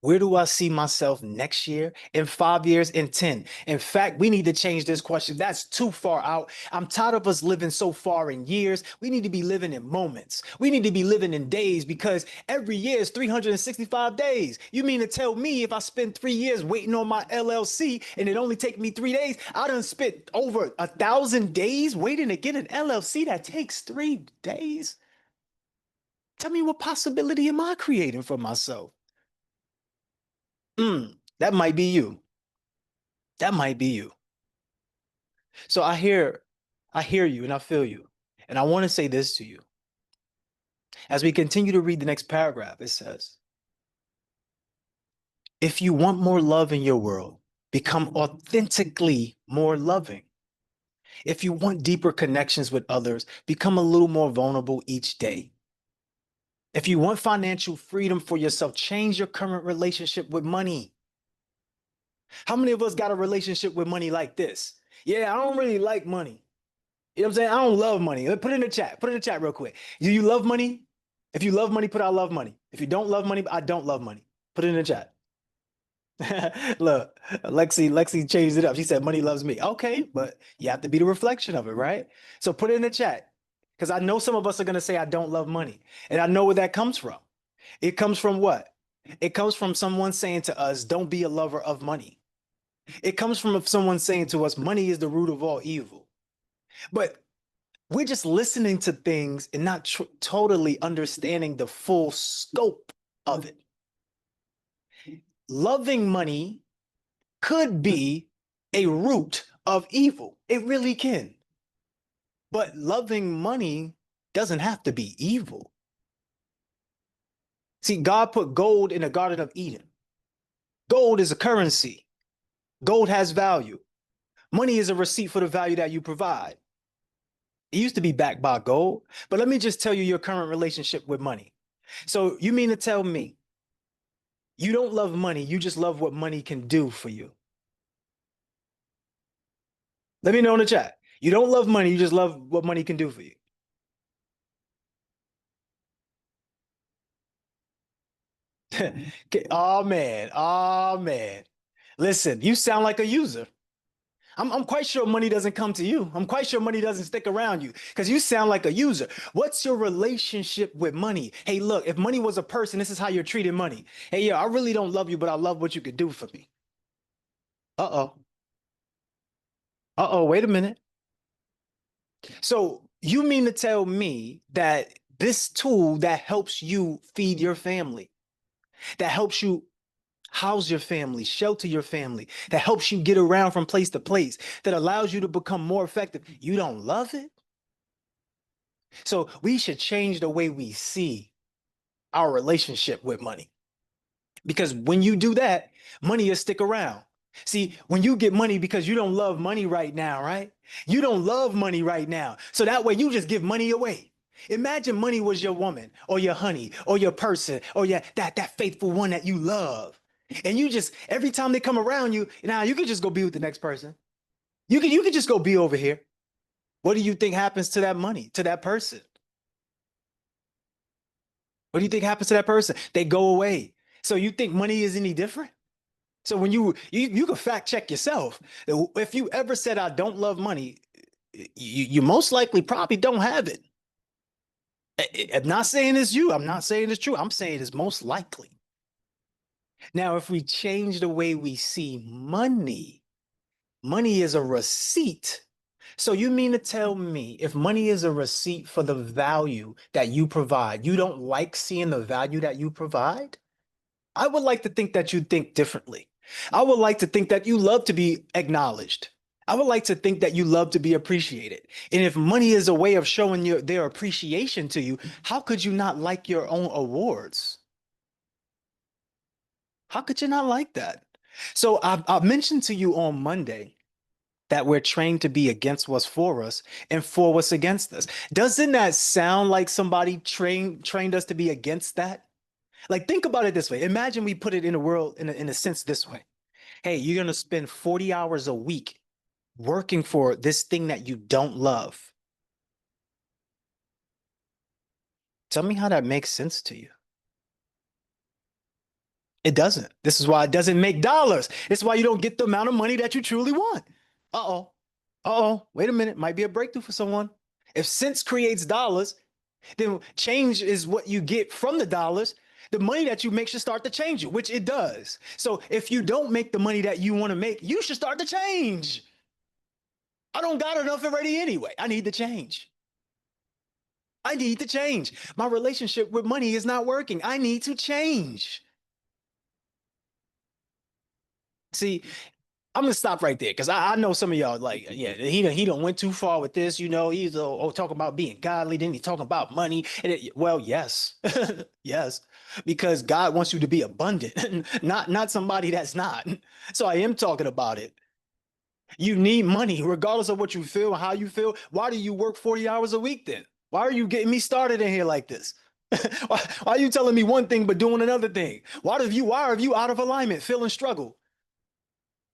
Where do I see myself next year, in 5 years, in 10? In fact, we need to change this question. That's too far out. I'm tired of us living so far in years. We need to be living in moments. We need to be living in days, because every year is 365 days. You mean to tell me if I spend 3 years waiting on my LLC and it only take me 3 days, I done spent over 1,000 days waiting to get an LLC that takes 3 days? Tell me, what possibility am I creating for myself? That might be you. That might be you. So I hear you and I feel you. And I want to say this to you. As we continue to read the next paragraph, it says, if you want more love in your world, become authentically more loving. If you want deeper connections with others, become a little more vulnerable each day. If you want financial freedom for yourself, change your current relationship with money. How many of us got a relationship with money like this? Yeah, I don't really like money. You know what I'm saying? I don't love money. Put it in the chat. Put it in the chat real quick. Do you love money? If you love money, put I love money. If you don't love money, I don't love money. Put it in the chat. Look, Lexi changed it up. She said money loves me. Okay, but you have to be the reflection of it, right? So put it in the chat. Because I know some of us are going to say I don't love money. And I know where that comes from. It comes from what? It comes from someone saying to us, don't be a lover of money. It comes from someone saying to us, money is the root of all evil. But we're just listening to things and not totally understanding the full scope of it. Loving money could be a root of evil. It really can. But loving money doesn't have to be evil. See, God put gold in the Garden of Eden. Gold is a currency. Gold has value. Money is a receipt for the value that you provide. It used to be backed by gold, but let me just tell you your current relationship with money. So you mean to tell me you don't love money, you just love what money can do for you? Let me know in the chat. You don't love money, you just love what money can do for you. Oh man, oh man. Listen, you sound like a user. I'm quite sure money doesn't come to you. I'm quite sure money doesn't stick around you, because you sound like a user. What's your relationship with money? Hey, look, if money was a person, this is how you're treating money. Hey, yo, I really don't love you, but I love what you could do for me. Uh-oh. Uh-oh, wait a minute. So you mean to tell me that this tool that helps you feed your family, that helps you house your family, shelter your family, that helps you get around from place to place, that allows you to become more effective, you don't love it? So we should change the way we see our relationship with money. Because when you do that, money will stick around. See, when you get money because you don't love money right now, right? You don't love money right now. So that way you just give money away. Imagine money was your woman or your honey or your person or that faithful one that you love. And you just, every time they come around you, now you can just go be with the next person. You can just go be over here. What do you think happens to that money, to that person? What do you think happens to that person? They go away. So you think money is any different? So when you can fact check yourself. If you ever said I don't love money, you most likely probably don't have it. I'm not saying it's you. I'm not saying it's true. I'm saying it's most likely. Now, if we change the way we see money, money is a receipt. So you mean to tell me if money is a receipt for the value that you provide, you don't like seeing the value that you provide? I would like to think that you think differently. I would like to think that you love to be acknowledged. I would like to think that you love to be appreciated. And if money is a way of showing their appreciation to you, how could you not like your own awards? How could you not like that? So I mentioned to you on Monday that we're trained to be against what's for us and for what's against us. Doesn't that sound like somebody trained us to be against that? Like, think about it this way. Imagine we put it in the world in a sense this way. Hey, you're going to spend 40 hours a week working for this thing that you don't love. Tell me how that makes sense to you. It doesn't. This is why it doesn't make dollars. It's why you don't get the amount of money that you truly want. Uh-oh. Uh-oh. Wait a minute. Might be a breakthrough for someone. If sense creates dollars, then change is what you get from the dollars. The money that you make should start to change it, which it does. So if you don't make the money that you want to make, you should start to change. I don't got enough already anyway. I need to change. I need to change. My relationship with money is not working. I need to change. See, I'm gonna stop right there because I know some of y'all like, yeah, he done went too far with this. You know, he's talking about being godly, then he's talking about money. And well, yes, yes, because God wants you to be abundant, not somebody that's not. So I am talking about it. You need money, regardless of what you feel and how you feel. Why do you work 40 hours a week then? Why are you getting me started in here like this? why are you telling me one thing but doing another thing? Why are you out of alignment, feeling struggle?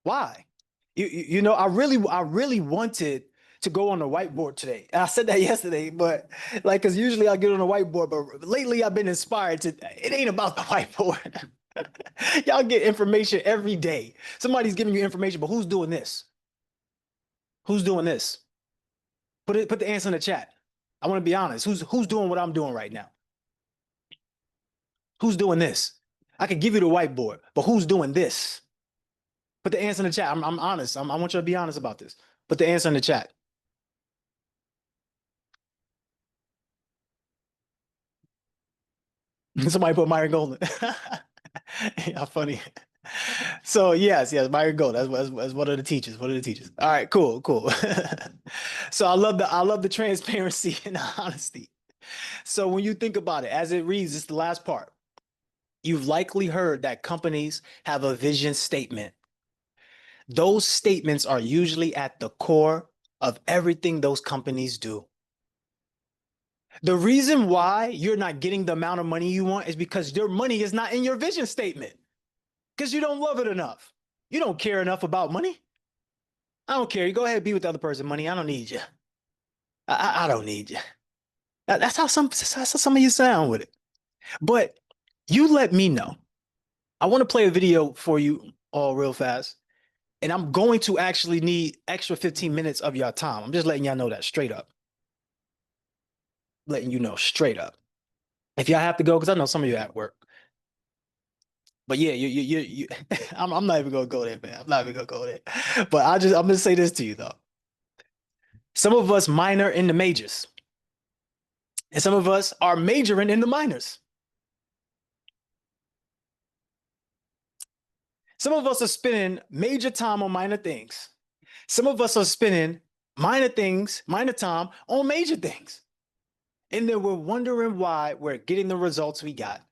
Why? You know, I really wanted to go on the whiteboard today. And I said that yesterday, but like, cause usually I get on the whiteboard, but lately I've been inspired to, it ain't about the whiteboard. Y'all get information every day. Somebody's giving you information, but who's doing this? Who's doing this? Put the answer in the chat. I want to be honest. Who's doing what I'm doing right now? Who's doing this? I could give you the whiteboard, but who's doing this? Put the answer in the chat. I'm honest. I want you to be honest about this. Put the answer in the chat. Somebody put Myron Golden. Yeah, funny. So yes, Myron Golden. That's one of the teachers. One of the teachers. All right, cool. So I love the transparency and the honesty. So when you think about it, as it reads, it's the last part. You've likely heard that companies have a vision statement. Those statements are usually at the core of everything those companies do. The reason why you're not getting the amount of money you want is because your money is not in your vision statement. Because you don't love it enough. You don't care enough about money. I don't care. You go ahead and be with the other person, money. I don't need you. I don't need you. That's how some of you sound with it. But you let me know. I want to play a video for you all real fast. And I'm going to actually need extra 15 minutes of your time. I'm just letting y'all know that straight up. Letting you know straight up. If y'all have to go, because I know some of you at work. But yeah, you I'm not even gonna go there, man. I'm not even gonna go there. But I'm gonna say this to you though. Some of us minor in the majors. And some of us are majoring in the minors. Some of us are spending major time on minor things. Some of us are spending minor time on major things. And then we're wondering why we're getting the results we got.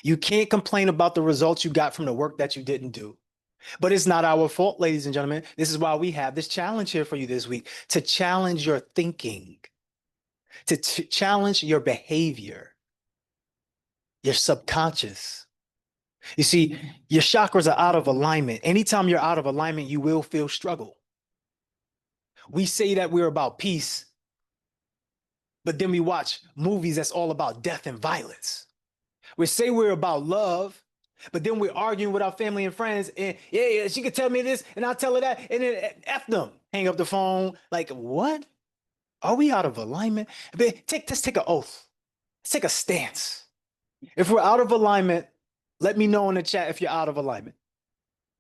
You can't complain about the results you got from the work that you didn't do. But it's not our fault, ladies and gentlemen. This is why we have this challenge here for you this week, to challenge your thinking, to challenge your behavior, your subconscious. You see, your chakras are out of alignment. Anytime you're out of alignment, you will feel struggle. We say that we're about peace, but then we watch movies that's all about death and violence. We say we're about love, but then we're arguing with our family and friends, and yeah, she could tell me this, and I'll tell her that, and then F them. Hang up the phone. Like, what? Are we out of alignment? Let's take an oath. Let's take a stance. If we're out of alignment, let me know in the chat if you're out of alignment.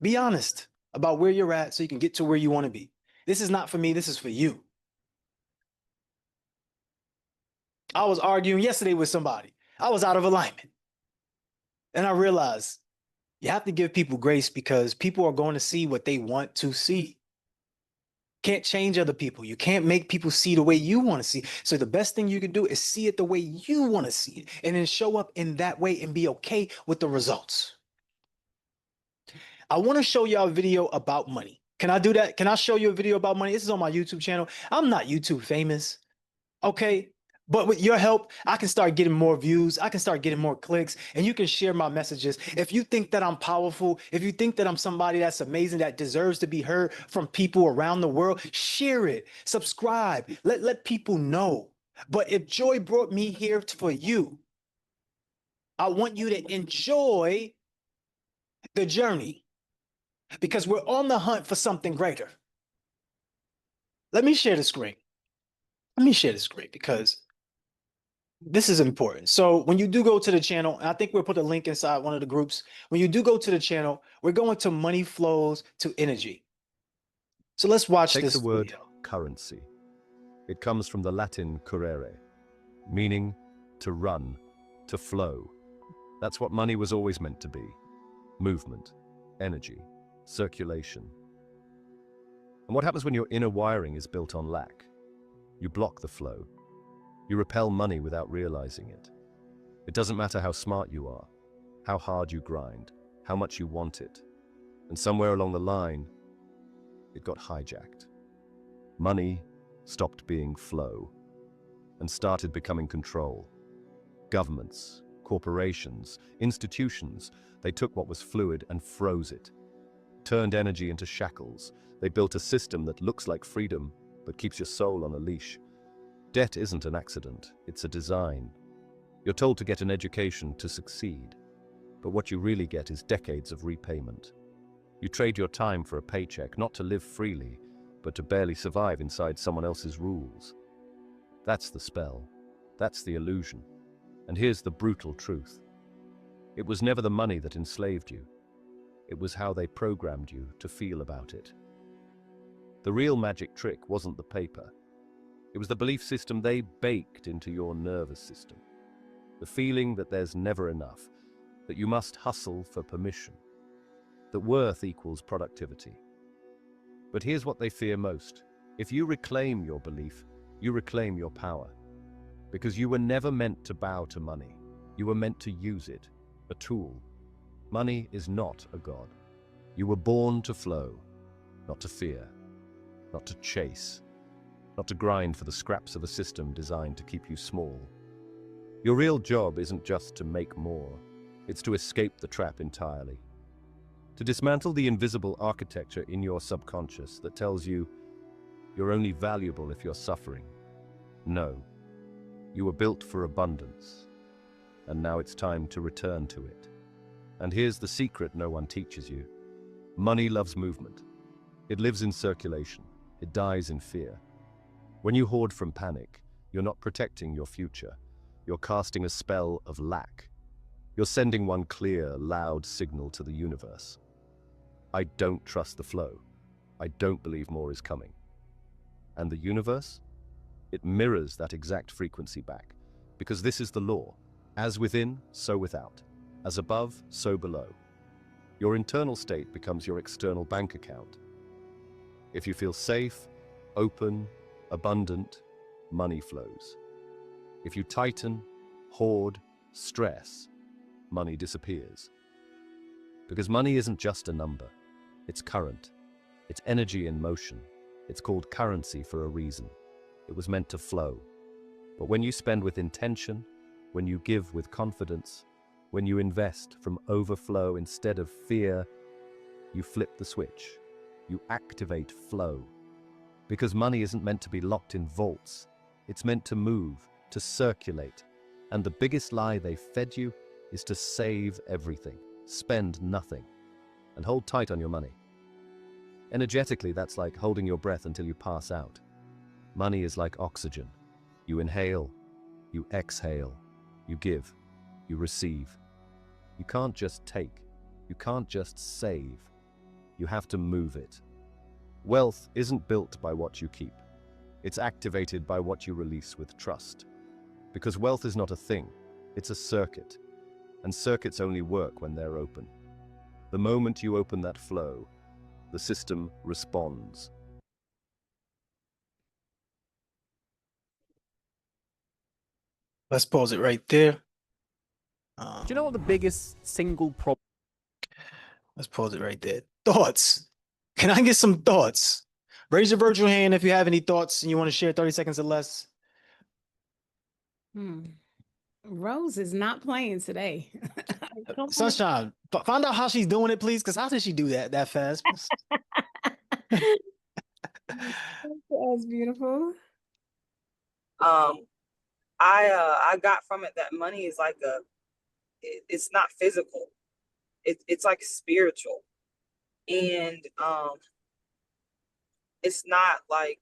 Be honest about where you're at so you can get to where you want to be. This is not for me. This is for you. I was arguing yesterday with somebody. I was out of alignment. And I realized you have to give people grace because people are going to see what they want to see. Can't change other people. You can't make people see the way you want to see. So the best thing you can do is see it the way you want to see it and then show up in that way and be okay with the results. I want to show y'all a video about money. Can I do that? Can I show you a video about money? This is on my YouTube channel. I'm not YouTube famous. Okay. But with your help, I can start getting more views. I can start getting more clicks, and you can share my messages. If you think that I'm powerful, if you think that I'm somebody that's amazing, that deserves to be heard from people around the world, share it, subscribe, let people know. But if joy brought me here for you, I want you to enjoy the journey, because we're on the hunt for something greater. Let me share the screen. Let me share the screen because this is important. So when you do go to the channel, and I think we'll put a link inside one of the groups. When you do go to the channel, we're going to money flows to energy. So let's watch Take this the word video. currency. It comes from the Latin currere, meaning to run, to flow. That's what money was always meant to be. Movement, energy, circulation. And what happens when your inner wiring is built on lack? You block the flow. You repel money without realizing it. It doesn't matter how smart you are, how hard you grind, how much you want it. And somewhere along the line, it got hijacked. Money stopped being flow and started becoming control. Governments, corporations, institutions, they took what was fluid and froze it, turned energy into shackles. They built a system that looks like freedom, but keeps your soul on a leash. Debt isn't an accident, it's a design. You're told to get an education to succeed, but what you really get is decades of repayment. You trade your time for a paycheck, not to live freely, but to barely survive inside someone else's rules. That's the spell. That's the illusion. And here's the brutal truth. It was never the money that enslaved you. It was how they programmed you to feel about it. The real magic trick wasn't the paper. It was the belief system they baked into your nervous system. The feeling that there's never enough, that you must hustle for permission, that worth equals productivity. But here's what they fear most. If you reclaim your belief, you reclaim your power. Because you were never meant to bow to money. You were meant to use it, a tool. Money is not a god. You were born to flow, not to fear, not to chase, not to grind for the scraps of a system designed to keep you small. Your real job isn't just to make more, it's to escape the trap entirely. To dismantle the invisible architecture in your subconscious that tells you you're only valuable if you're suffering. No, you were built for abundance, and now it's time to return to it. And here's the secret no one teaches you. Money loves movement. It lives in circulation. It dies in fear. When you hoard from panic, you're not protecting your future. You're casting a spell of lack. You're sending one clear, loud signal to the universe. I don't trust the flow. I don't believe more is coming. And the universe? It mirrors that exact frequency back, because this is the law. As within, so without. As above, so below. Your internal state becomes your external bank account. If you feel safe, open, abundant, money flows. If you tighten, hoard, stress, money disappears. Because money isn't just a number. It's current. It's energy in motion. It's called currency for a reason. It was meant to flow. But when you spend with intention, when you give with confidence, when you invest from overflow instead of fear, you flip the switch. You activate flow. Because money isn't meant to be locked in vaults. It's meant to move, to circulate. And the biggest lie they fed you is to save everything, spend nothing, and hold tight on your money. Energetically, that's like holding your breath until you pass out. Money is like oxygen. You inhale, you exhale, you give, you receive. You can't just take, you can't just save. You have to move it. Wealth isn't built by what you keep. It's activated by what you release with trust. Because wealth is not a thing, it's a circuit. And circuits only work when they're open. The moment you open that flow, the system responds. Let's pause it right there. Do you know what the biggest single problem? Let's pause it right there. Thoughts. Can I get some thoughts? Raise your virtual hand if you have any thoughts and you want to share 30 seconds or less. Rose is not playing today. Come on. Sunshine, find out how she's doing it, please, because how did she do that fast? That's beautiful. I got from it that money is like it's not physical. it's like spiritual. And it's not like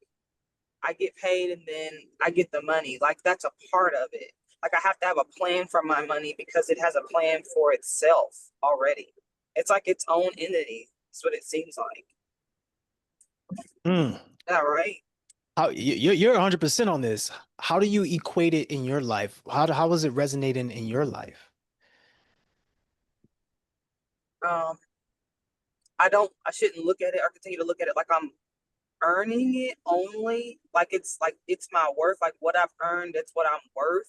I get paid and then I get the money. Like that's a part of it. Like I have to have a plan for my money because it has a plan for itself already. It's like its own entity. That's what it seems like. Mm. Is that right? How you're 100% on this. How do you equate it in your life? How is it resonating in your life? I shouldn't look at it or continue to look at it like I'm earning it only. Like it's my worth, like what I've earned, that's what I'm worth.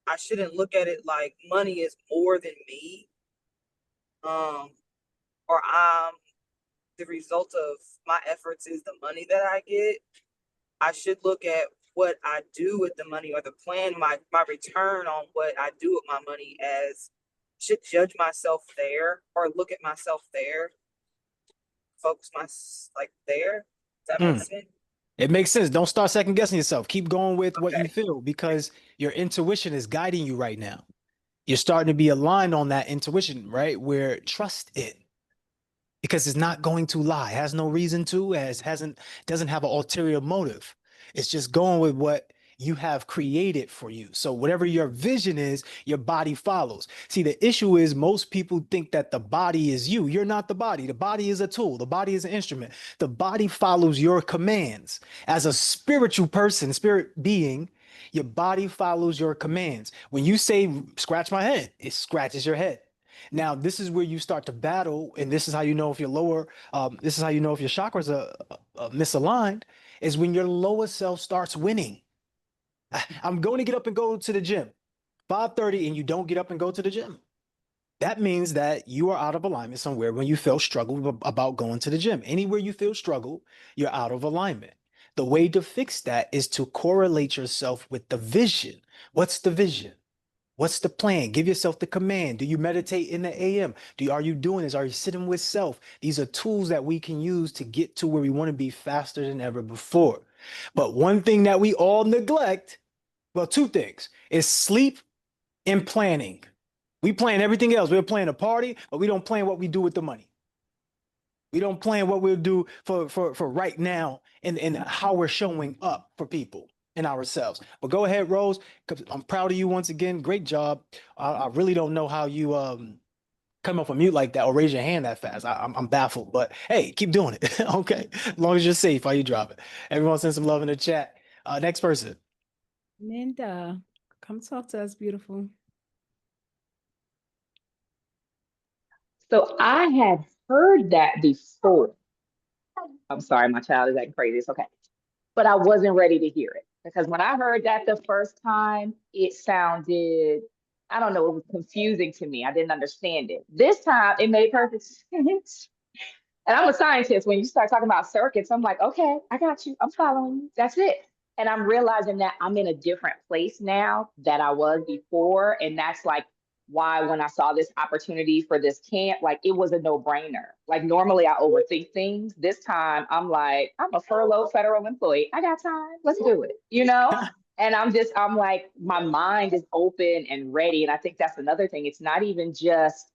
I shouldn't look at it like money is more than me. Or I'm the result of my efforts is the money that I get. I should look at what I do with the money or the plan, my return on what I do with my money as should judge myself there or look at myself there, focus my like there. Does that make sense? It makes sense. Don't start second guessing yourself. Keep going with what you Okay. feel because your intuition is guiding you right now. You're starting to be aligned on that intuition, right? Where trust it because it's not going to lie, has no reason to, doesn't have an ulterior motive. It's just going with what you have created for you. So whatever your vision is, your body follows. See, the issue is most people think that the body is you. You're not the body. The body is a tool. The body is an instrument. The body follows your commands. As a spiritual person, spirit being, your body follows your commands. When you say, scratch my head, it scratches your head. Now, this is where you start to battle, and this is how you know if you're lower, this is how you know if your chakras are misaligned, is when your lower self starts winning. I'm going to get up and go to the gym, 5:30, and you don't get up and go to the gym. That means that you are out of alignment somewhere when you feel struggle about going to the gym. Anywhere you feel struggle, you're out of alignment. The way to fix that is to correlate yourself with the vision. What's the vision? What's the plan? Give yourself the command. Do you meditate in the AM? Are you doing this? Are you sitting with self? These are tools that we can use to get to where we want to be faster than ever before. But one thing that we all neglect, well, two things, is sleep and planning. We plan everything else. We're planning a party, but we don't plan what we do with the money. We don't plan what we'll do for right now and how we're showing up for people and ourselves. But go ahead, Rose. I'm proud of you once again. Great job. I really don't know how you come off a mute like that or raise your hand that fast. I'm baffled. But hey, keep doing it. Okay, as long as you're safe while you drop it. Everyone send some love in the chat. Next person. Linda, come talk to us, beautiful. So I had heard that before. I'm sorry, my child is acting crazy. It's okay. But I wasn't ready to hear it because when I heard that the first time, it sounded, I don't know, it was confusing to me. I didn't understand it. This time, it made perfect sense. And I'm a scientist. When you start talking about circuits, I'm like, okay, I got you. I'm following you. That's it. And I'm realizing that I'm in a different place now that I was before. And that's like why when I saw this opportunity for this camp, like it was a no-brainer. Like normally I overthink things. This time I'm like, I'm a furloughed federal employee. I got time. Let's do it, you know? And I'm like, my mind is open and ready. And I think that's another thing. It's not even just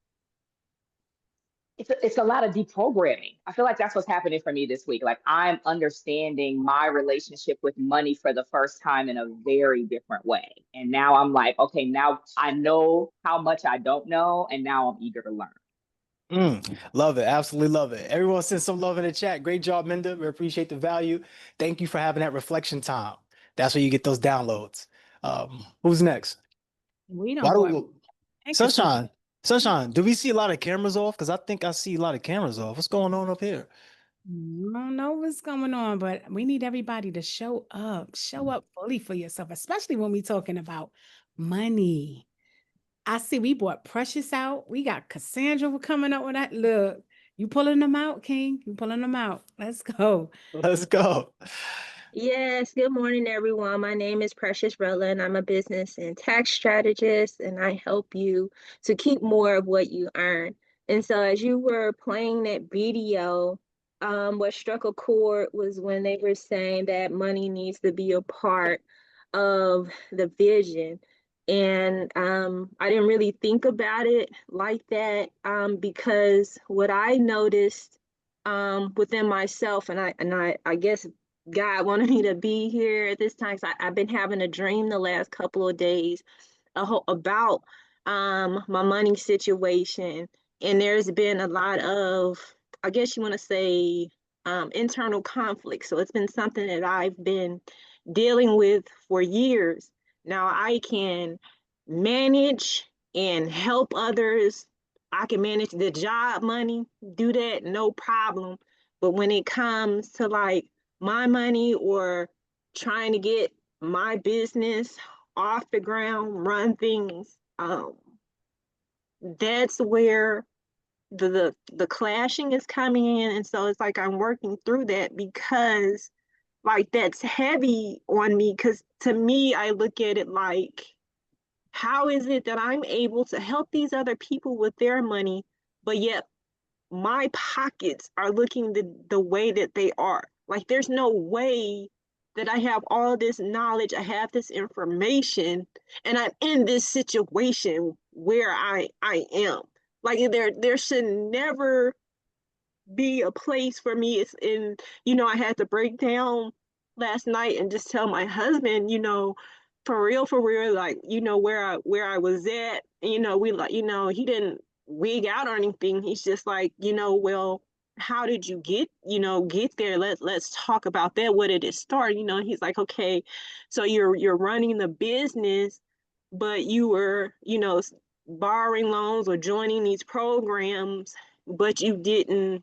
it's a lot of deprogramming. I feel like that's what's happening for me this week. Like I'm understanding my relationship with money for the first time in a very different way. And now I'm like, okay, now I know how much I don't know, and now I'm eager to learn. Love it. Absolutely love it. Everyone send some love in the chat. Great job, Minda. We appreciate the value. Thank you for having that reflection time. That's where you get those downloads. Who's next? We Why don't do we, Sunshine, do we see a lot of cameras off? Because I think I see a lot of cameras off. What's going on up here? I don't know what's going on, but we need everybody to show up fully for yourself, especially when we're talking about money. I see we brought Precious out. We got Cassandra coming up with that. Look, you pulling them out, King. You pulling them out. Let's go. Let's go. Yes, good morning, everyone. My name is Precious Rella, and I'm a business and tax strategist, and I help you to keep more of what you earn. And so, as you were playing that video, what struck a chord was when they were saying that money needs to be a part of the vision. And I didn't really think about it like that, because what I noticed within myself, and I guess God wanted me to be here at this time. So I've been having a dream the last couple of days about my money situation, and there's been a lot of, I guess you want to say, internal conflict. So it's been something that I've been dealing with for years. Now I can manage and help others. I can manage the job money, do that, no problem. But when it comes to like my money or trying to get my business off the ground, run things, that's where the clashing is coming in. And so it's like I'm working through that, because like that's heavy on me. Because to me, I look at it like, how is it that I'm able to help these other people with their money, but yet my pockets are looking the way that they are? Like, there's no way that I have all this knowledge, I have this information, and I'm in this situation where I am. Like, there should never be a place for me. It's in, I had to break down last night and just tell my husband, for real, like, where I was at. We like, he didn't wig out or anything. He's just like, well, how did you get there? Let's talk about that. What did it start? He's like, okay, so you're running the business, but you were, borrowing loans or joining these programs, but you didn't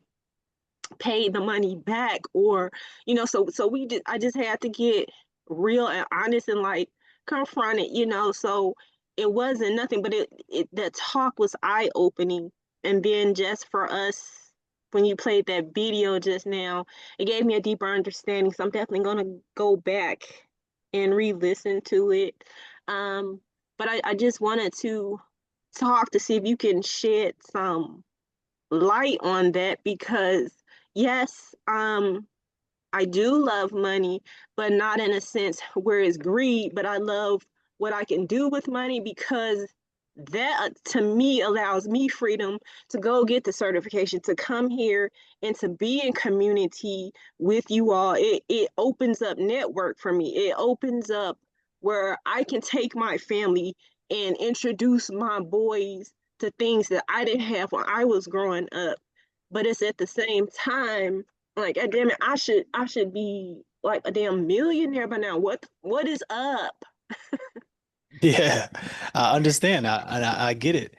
pay the money back. Or so I just had to get real and honest and like confront it. So it wasn't nothing, but that talk was eye-opening. And then just for us, when you played that video just now, it gave me a deeper understanding. So I'm definitely going to go back and re-listen to it. But I just wanted to talk to see if you can shed some light on that, because yes, I do love money, but not in a sense where it's greed, but I love what I can do with money, because that to me allows me freedom to go get the certification, to come here and to be in community with you all. It opens up network for me. It opens up where I can take my family and introduce my boys to things that I didn't have when I was growing up. But it's at the same time, like, damn it, I should be like a damn millionaire by now. What is up? Yeah, I understand. I get it.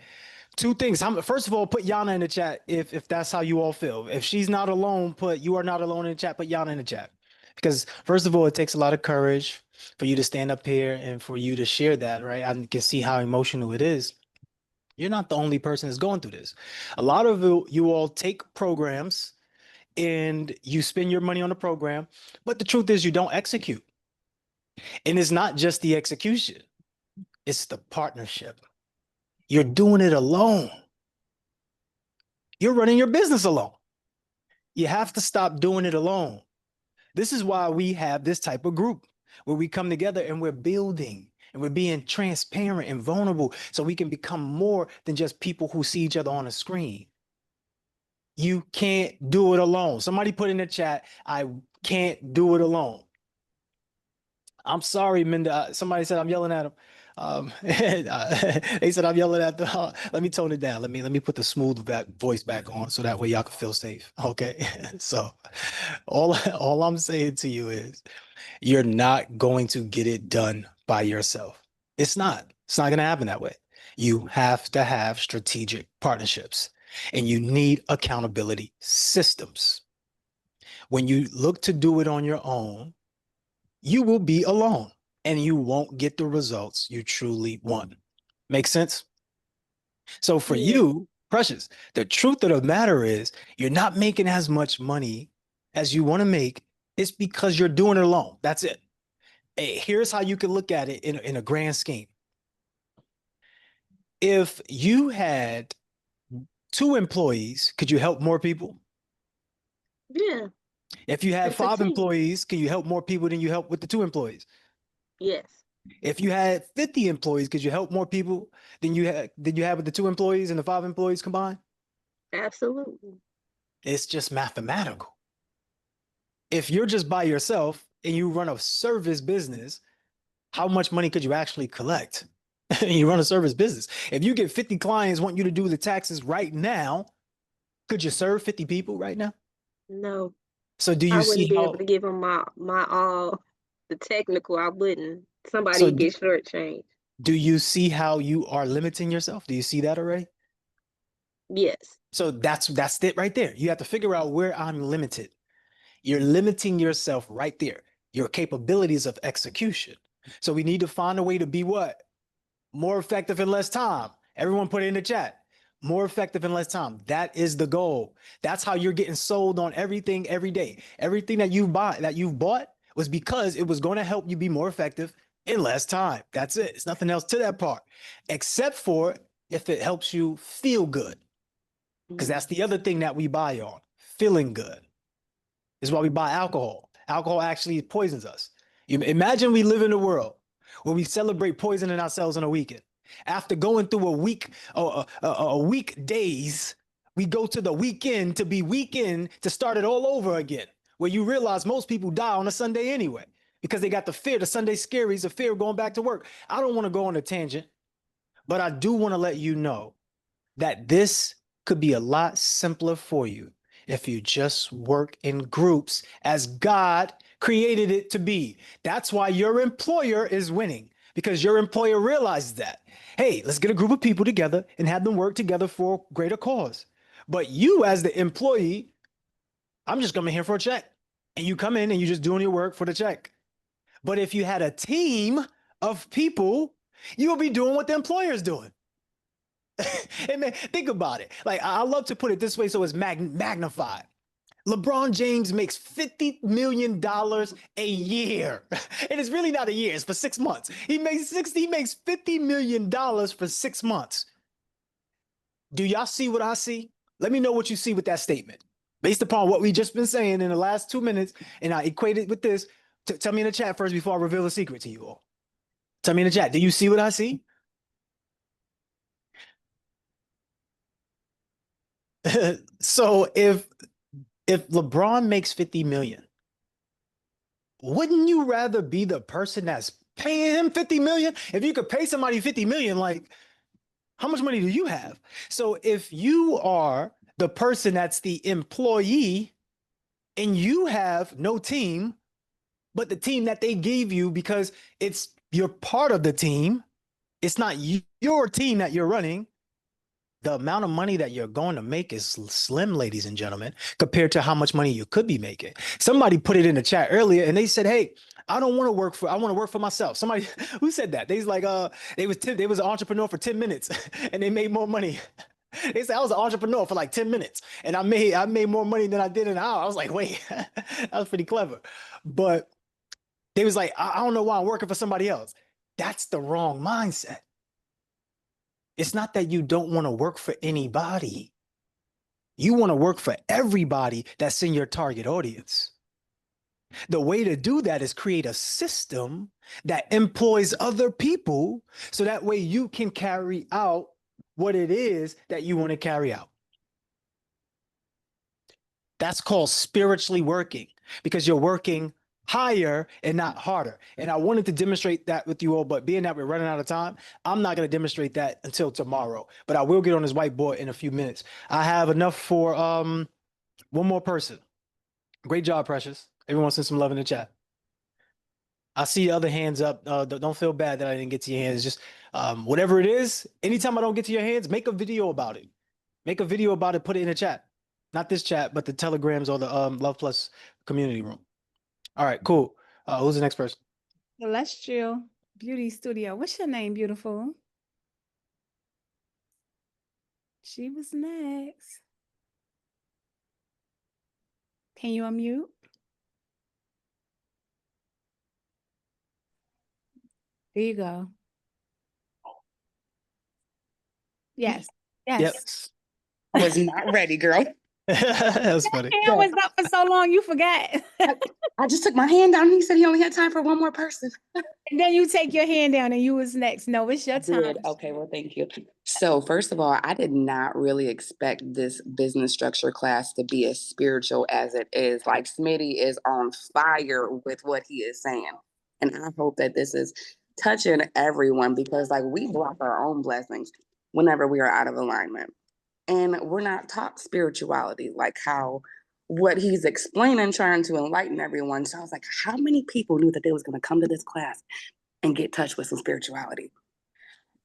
Two things. First of all, put Yana in the chat if that's how you all feel. If she's not alone, put "you are not alone" in the chat. Put Yana in the chat. Because first of all, it takes a lot of courage for you to stand up here and for you to share that, right? I can see how emotional it is. You're not the only person that's going through this. A lot of you all take programs and you spend your money on the program, but the truth is you don't execute. And it's not just the execution, it's the partnership. You're doing it alone. You're running your business alone. You have to stop doing it alone. This is why we have this type of group where we come together and we're building and we're being transparent and vulnerable so we can become more than just people who see each other on a screen. You can't do it alone. Somebody put in the chat, I can't do it alone. I'm sorry, Minda. Somebody said I'm yelling at them. They said I'm yelling at them. Let me tone it down. Let me put the smooth voice back on so that way y'all can feel safe. Okay. So all I'm saying to you is you're not going to get it done by yourself. It's not going to happen that way. You have to have strategic partnerships and you need accountability systems. When you look to do it on your own, you will be alone and you won't get the results you truly want. Make sense? So for you, Precious, the truth of the matter is you're not making as much money as you want to make. It's because you're doing it alone. That's it. Hey, here's how you can look at it in a grand scheme. If you had 2 employees, could you help more people? Yeah. If you had It's a 5 team. employees, can you help more people than you help with the 2 employees? Yes. If you had 50 employees, could you help more people than you had with the 2 employees and the 5 employees combined? Absolutely. It's just mathematical. If you're just by yourself and you run a service business, how much money could you actually collect? You run a service business. If you get 50 clients want you to do the taxes right now, could you serve 50 people right now? No, So do I you wouldn't see be able how, to give them my all. The technical, I wouldn't. so Somebody do, get shortchanged. do you see how you are limiting yourself? Do you see that already? Yes. So that's it right there. You have to figure out where I'm limited. You're limiting yourself right there. Your capabilities of execution. So we need to find a way to be what? More effective in less time. Everyone put it in the chat. More effective in less time. That is the goal. That's how you're getting sold on everything every day. Everything that you've bought was because it was going to help you be more effective in less time. That's it. It's nothing else to that part, except for if it helps you feel good. Because that's the other thing that we buy on, feeling good. This is why we buy alcohol. Alcohol actually poisons us. You imagine we live in a world where we celebrate poisoning ourselves on a weekend. After going through a week days, we go to the weekend to be weekend to start it all over again. Where you realize most people die on a Sunday anyway because they got the fear, the Sunday scaries, the fear of going back to work. I don't want to go on a tangent, but I do want to let you know that this could be a lot simpler for you if you just work in groups as God created it to be. That's why your employer is winning, because your employer realizes that. Hey, let's get a group of people together and have them work together for a greater cause. But you, as the employee, I'm just coming here for a check. And you come in and you're just doing your work for the check. But if you had a team of people, you'll be doing what the employer is doing. And man, think about it. Like, I love to put it this way so it's magnified. LeBron James makes $50 million a year. And it's really not a year, it's for 6 months. He makes $50 million for 6 months. Do y'all see what I see? Let me know what you see with that statement. Based upon what we just been saying in the last 2 minutes, and I equate it with this. Tell me in the chat first before I reveal a secret to you all. Tell me in the chat. Do you see what I see? So if LeBron makes 50 million, wouldn't you rather be the person that's paying him 50 million? If you could pay somebody 50 million, like, how much money do you have? So if you are the person that's the employee and you have no team, but the team that they gave you, because you're part of the team, it's not your team that you're running, the amount of money that you're going to make is slim, ladies and gentlemen, compared to how much money you could be making. Somebody put it in the chat earlier and they said, hey, I want to work for myself. Somebody who said that? They was like, they was an entrepreneur for 10 minutes and they made more money. They said I was an entrepreneur for like 10 minutes and I made more money than I did in an hour. I was like, wait, that was pretty clever. But they was like, I don't know why I'm working for somebody else. That's the wrong mindset. It's not that you don't want to work for anybody. You want to work for everybody that's in your target audience. The way to do that is create a system that employs other people so that way you can carry out what it is that you want to carry out. That's called spiritually working, because you're working higher and not harder. And I wanted to demonstrate that with you all, but being that we're running out of time, I'm not going to demonstrate that until tomorrow, but I will get on this whiteboard in a few minutes. I have enough for one more person. Great job, Precious. Everyone send some love in the chat. I see other hands up. Don't feel bad that I didn't get to your hands. Just whatever it is, anytime I don't get to your hands, make a video about it. Make a video about it, put it in the chat. Not this chat, but the Telegrams or the Love Plus community room. All right, cool. Who's the next person? Celestial Beauty Studio. What's your name, beautiful? She was next. Can you unmute? There you go. Yes. Yes. Was not ready, girl. That was funny. Hand was up for so long, you forgot. I just took my hand down. He said he only had time for one more person. And then you take your hand down and you was next. No, it's your time. Good. Okay, well, thank you. So, first of all, I did not really expect this business structure class to be as spiritual as it is. Like, Smitty is on fire with what he is saying. And I hope that this is touching everyone because, like, we block our own blessings whenever we are out of alignment. And we're not taught spirituality, like how what he's explaining, trying to enlighten everyone. So I was like, how many people knew that they was going to come to this class and get touched with some spirituality?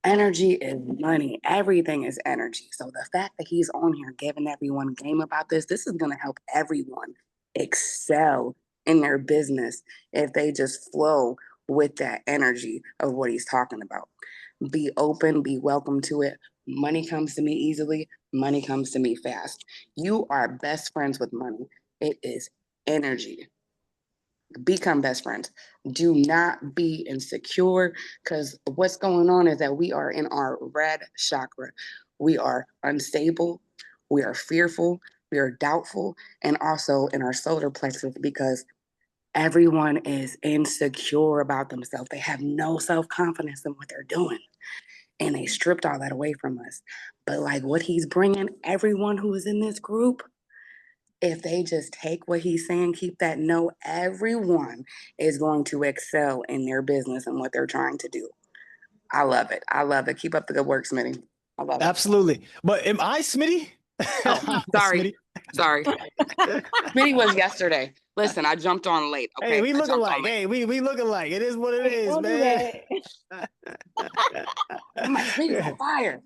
Energy is money. Everything is energy. So the fact that he's on here giving everyone game about this is going to help everyone excel in their business if they just flow with that energy of what he's talking about. Be open, be welcome to it. Money comes to me easily. Money comes to me fast. You are best friends with money. It is energy. Become best friends. Do not be insecure because what's going on is that we are in our red chakra. We are unstable. We are fearful. We are doubtful. And also in our solar plexus because everyone is insecure about themselves. They have no self-confidence in what they're doing. And they stripped all that away from us. But like what he's bringing, everyone who is in this group, if they just take what he's saying, keep that note, everyone is going to excel in their business and what they're trying to do. I love it. I love it. Keep up the good work, Smitty. I love it. Absolutely. But am I Smitty? Oh, sorry. Sorry. Smitty was yesterday. Listen, I jumped on late. Okay. Hey, we looking like. Hey, we looking like. It is what it is, Don't do man. I'm like, Smitty's on fire.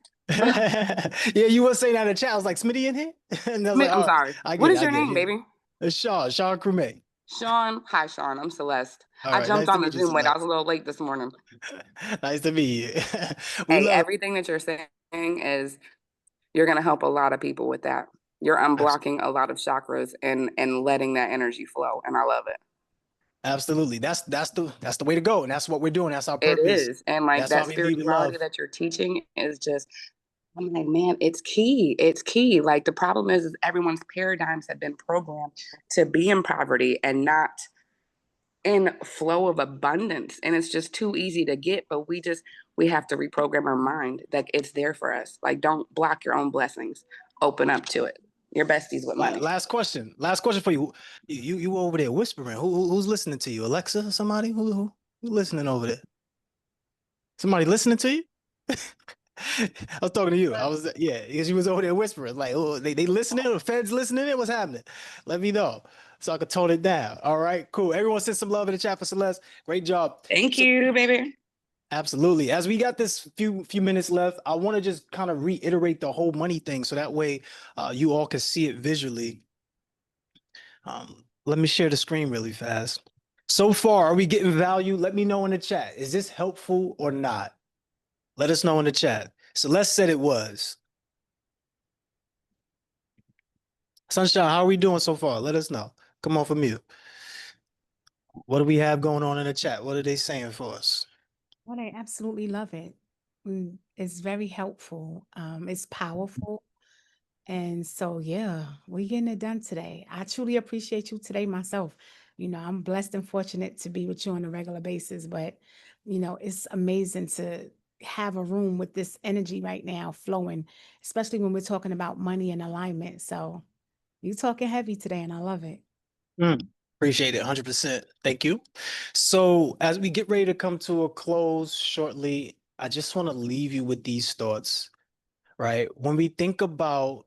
Yeah, you were saying that in the chat. I was like, Smitty in here? And I was like, I'm oh, sorry. I get What it, is I your get it. name, baby? It's Sean Crewmate. Sean. Hi, Sean. I'm Celeste. All I right, jumped nice to on the meet you, Zoom late. I was Celeste. a little late this morning. Nice to meet you. Hey, everything that you're saying is you're going to help a lot of people with that. You're unblocking a lot of chakras and letting that energy flow. And I love it. Absolutely. That's the way to go. And that's what we're doing. That's our It purpose. is. And like That's that why we lead with spirituality love. that you're teaching is just, I'm like, man, it's key. It's key. Like the problem is everyone's paradigms have been programmed to be in poverty and not in flow of abundance. And it's just too easy to get, but we have to reprogram our mind that it's there for us. Like, don't block your own blessings. Open up to it. Your besties with money. Last question for you. You over there whispering. Who's listening to you? Alexa? Somebody? Who listening over there? Somebody listening to you? I was talking to you. Because you was over there whispering. Like, oh, they listening? Or feds listening? What's happening? Let me know so I could tone it down. All right, cool. Everyone send some love in the chat for Celeste. Great job. Thank you, baby. Absolutely. As we got this few minutes left, I want to just kind of reiterate the whole money thing so that way you all can see it visually. Let me share the screen really fast. So far, are we getting value? Let me know in the chat. Is this helpful or not? Let us know in the chat. Celeste said it was. Sunshine, how are we doing so far? Let us know. Come on from you. What do we have going on in the chat? What are they saying for us? Well, I absolutely love it. It's very helpful. It's powerful. And so, yeah, we're getting it done today. I truly appreciate you today myself. You know, I'm blessed and fortunate to be with you on a regular basis, but, you know, it's amazing to have a room with this energy right now flowing, especially when we're talking about money and alignment. So you're talking heavy today, and I love it. Appreciate it 100%. Thank you. So as we get ready to come to a close shortly, I just want to leave you with these thoughts, right? When we think about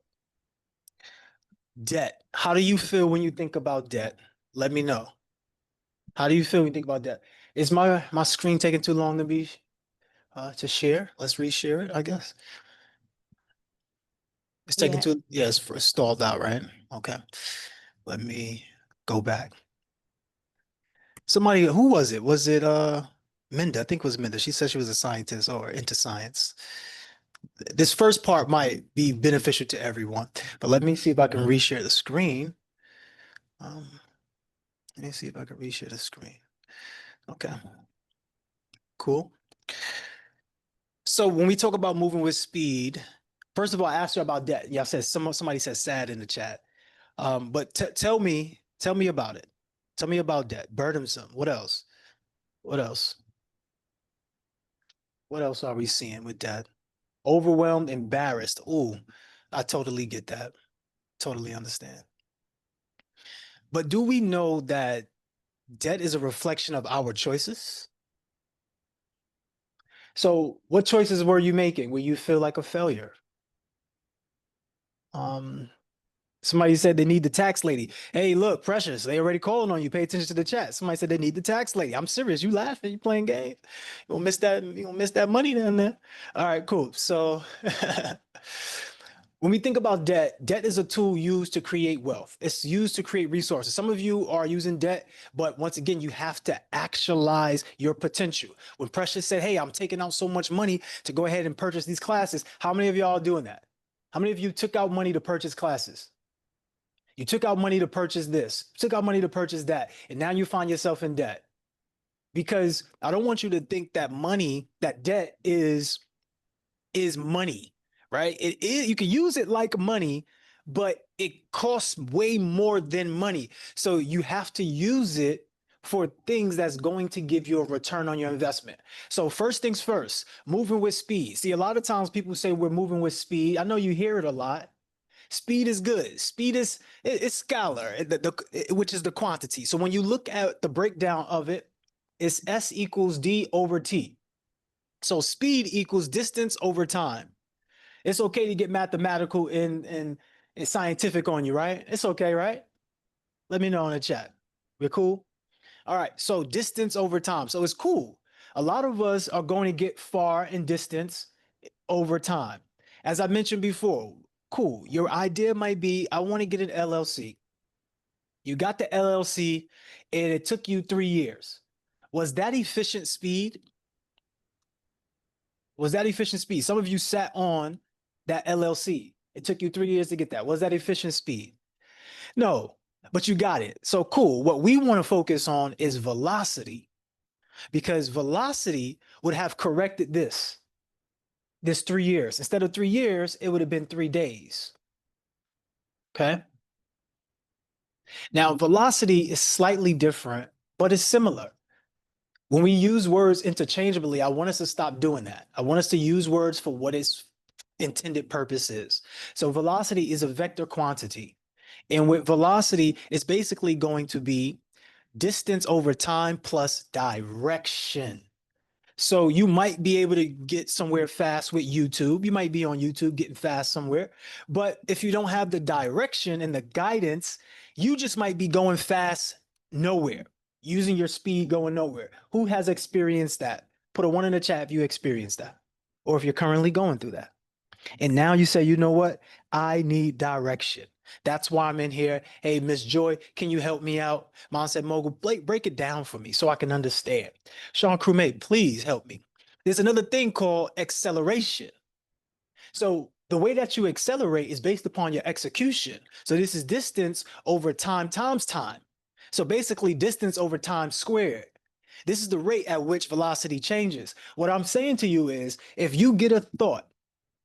debt, how do you feel when you think about debt? Let me know. How do you feel when you think about debt? Is my screen taking too long to be to share? Let's reshare it, I guess. It's taking too, it's stalled out, right? Okay. Let me go back. Somebody, who was it? Was it Minda? I think it was Minda. She said she was a scientist or into science. This first part might be beneficial to everyone, but let me see if I can reshare the screen. Let me see if I can reshare the screen. Okay. Cool. So when we talk about moving with speed, first of all, I asked you about debt. Y'all said somebody said sad in the chat. But tell me about it. Tell me about debt. Burdensome. What else? What else? What else are we seeing with that? Overwhelmed, embarrassed. Ooh, I totally get that. Totally understand. But do we know that debt is a reflection of our choices? So what choices were you making where you feel like a failure? Um, Somebody said they need the tax lady. Hey, look, Precious, they already calling on you. Pay attention to the chat. Somebody said they need the tax lady. I'm serious. You laughing? You playing games? You gonna miss that? You gonna miss that money down there? All right, cool. So when we think about debt, debt is a tool used to create wealth. It's used to create resources. Some of you are using debt, but once again, you have to actualize your potential. When Precious said, "Hey, I'm taking out so much money to go ahead and purchase these classes," how many of y'all are doing that? How many of you took out money to purchase classes? You took out money to purchase this, took out money to purchase that, and now you find yourself in debt. Because I don't want you to think that money, that debt is money, right? It is, you can use it like money, but it costs way more than money. So you have to use it for things that's going to give you a return on your investment. So first things first, moving with speed. See, a lot of times people say we're moving with speed. I know you hear it a lot. Speed is good. Speed is it's scalar, which is the quantity. So when you look at the breakdown of it, it's S equals D over T. So speed equals distance over time. It's okay to get mathematical and scientific on you, right? It's okay, right? Let me know in the chat. We're cool? All right. So distance over time. So it's cool. A lot of us are going to get far in distance over time. As I mentioned before, cool. Your idea might be, I want to get an LLC. You got the LLC and it took you 3 years. Was that efficient speed? Was that efficient speed? Some of you sat on that LLC. It took you 3 years to get that. Was that efficient speed? No, but you got it. So cool. What we want to focus on is velocity, because velocity would have corrected this 3 years. Instead of 3 years, it would have been 3 days. Okay. Now, velocity is slightly different, but it's similar. When we use words interchangeably, I want us to stop doing that. I want us to use words for what its intended purpose is. So velocity is a vector quantity. And with velocity, it's basically going to be distance over time plus direction. So you might be able to get somewhere fast with YouTube. You might be on YouTube getting fast somewhere. But if you don't have the direction and the guidance, you just might be going fast nowhere, using your speed going nowhere. Who has experienced that? Put a 1 in the chat if you experienced that, or if you're currently going through that. And now you say, you know what? I need direction. That's why I'm in here. Hey, Miss Joy, can you help me out? Mom said, Mogul, break it down for me so I can understand. Sean Crewmate, please help me. There's another thing called acceleration. So the way that you accelerate is based upon your execution. So this is distance over time times time. So basically distance over time squared. This is the rate at which velocity changes. What I'm saying to you is, if you get a thought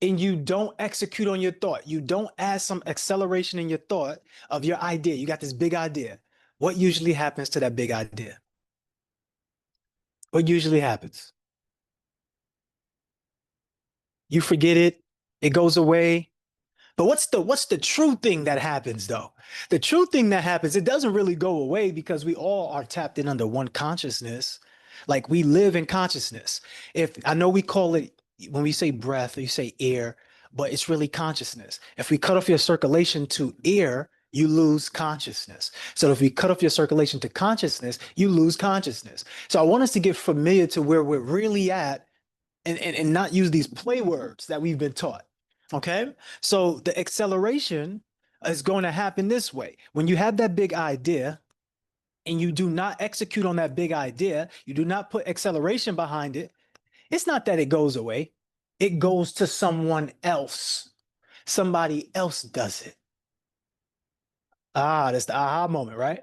and you don't execute on your thought, you don't add some acceleration in your thought of your idea, you got this big idea, what usually happens to that big idea? What usually happens? You forget it, it goes away. But what's the true thing that happens though? The true thing that happens, it doesn't really go away, because we all are tapped in under one consciousness. Like, we live in consciousness. If I know we call it, when we say breath, you say air, but it's really consciousness. If we cut off your circulation to air, you lose consciousness. So if we cut off your circulation to consciousness, you lose consciousness. So I want us to get familiar to where we're really at, and not use these play words that we've been taught. Okay. So the acceleration is going to happen this way. When you have that big idea and you do not execute on that big idea, you do not put acceleration behind it, it's not that it goes away. It goes to someone else. Somebody else does it. Ah, that's the aha moment, right?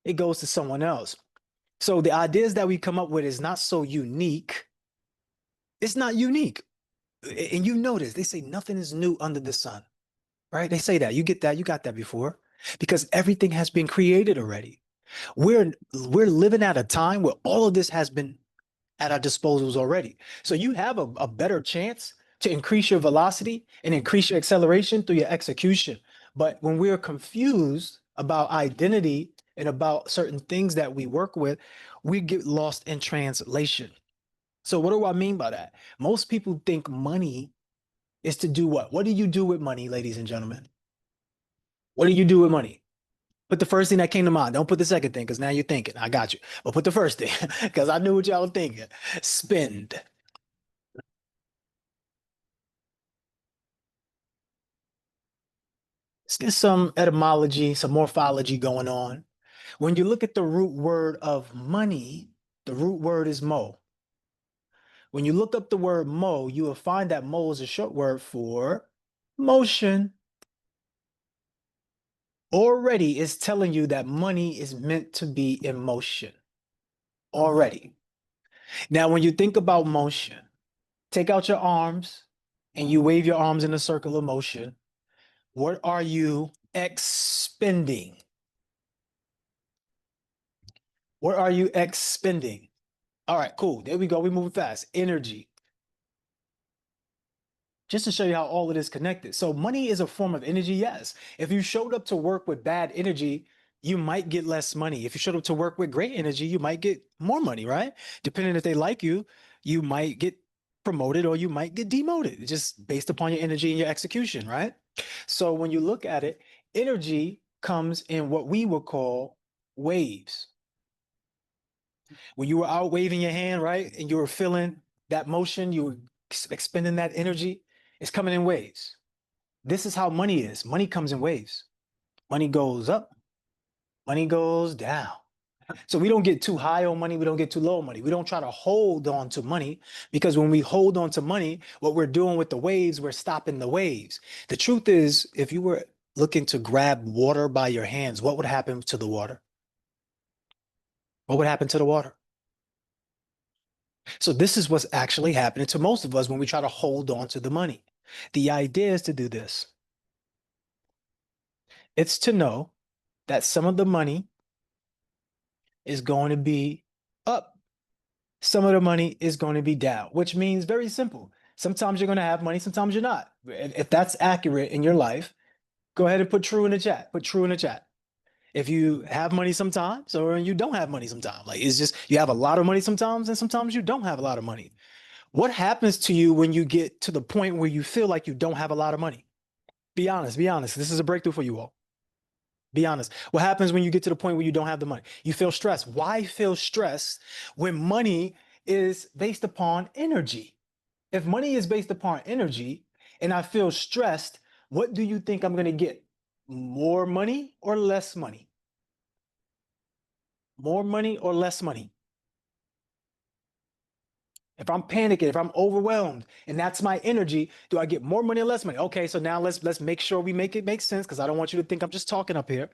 It goes to someone else. So the ideas that we come up with is not so unique. It's not unique. And you notice they say nothing is new under the sun, right? They say that. You get that. You got that before. because everything has been created already. We're living at a time where all of this has been at our disposals already. So you have a better chance to increase your velocity and increase your acceleration through your execution. But when we're confused about identity and about certain things that we work with, we get lost in translation. So what do I mean by that? Most people think money is to do what? What do you do with money, ladies and gentlemen? What do you do with money? Put the first thing that came to mind. Don't put the second thing, because now you're thinking. I got you. But put the first thing, because I knew what y'all were thinking. Spend. Let's get some etymology, some morphology going on. When you look at the root word of money, the root word is mo. When you look up the word mo, you will find that mo is a short word for motion. Already is telling you that money is meant to be in motion. Already. Now, when you think about motion, take out your arms and you wave your arms in a circle of motion. What are you expending? What are you expending? All right, cool. There we go. We're moving fast. Energy. Just to show you how all of this is connected. So money is a form of energy, yes. If you showed up to work with bad energy, you might get less money. If you showed up to work with great energy, you might get more money, right? Depending if they like you, you might get promoted or you might get demoted, just based upon your energy and your execution, right? So when you look at it, energy comes in what we would call waves. When you were out waving your hand, right, and you were feeling that motion, you were expending that energy, it's coming in waves. This is how money is. Money comes in waves. Money goes up, money goes down. So we don't get too high on money, we don't get too low on money. We don't try to hold on to money, because when we hold on to money, what we're doing with the waves, we're stopping the waves. The truth is, if you were looking to grab water by your hands, what would happen to the water? What would happen to the water? So this is what's actually happening to most of us when we try to hold on to the money. The idea is to do this. It's to know that some of the money is going to be up. Some of the money is going to be down, which means very simple. Sometimes you're going to have money, sometimes you're not. If that's accurate in your life, go ahead and put true in the chat. Put true in the chat. If you have money sometimes or you don't have money sometimes, like it's just you have a lot of money sometimes and sometimes you don't have a lot of money. What happens to you when you get to the point where you feel like you don't have a lot of money? Be honest, be honest. This is a breakthrough for you all. Be honest. What happens when you get to the point where you don't have the money? You feel stressed. Why feel stressed when money is based upon energy? If money is based upon energy and I feel stressed, what do you think I'm going to get? More money or less money? More money or less money? If I'm panicking, if I'm overwhelmed, and that's my energy, do I get more money or less money? Okay, so now let's make sure we make it make sense, because I don't want you to think I'm just talking up here.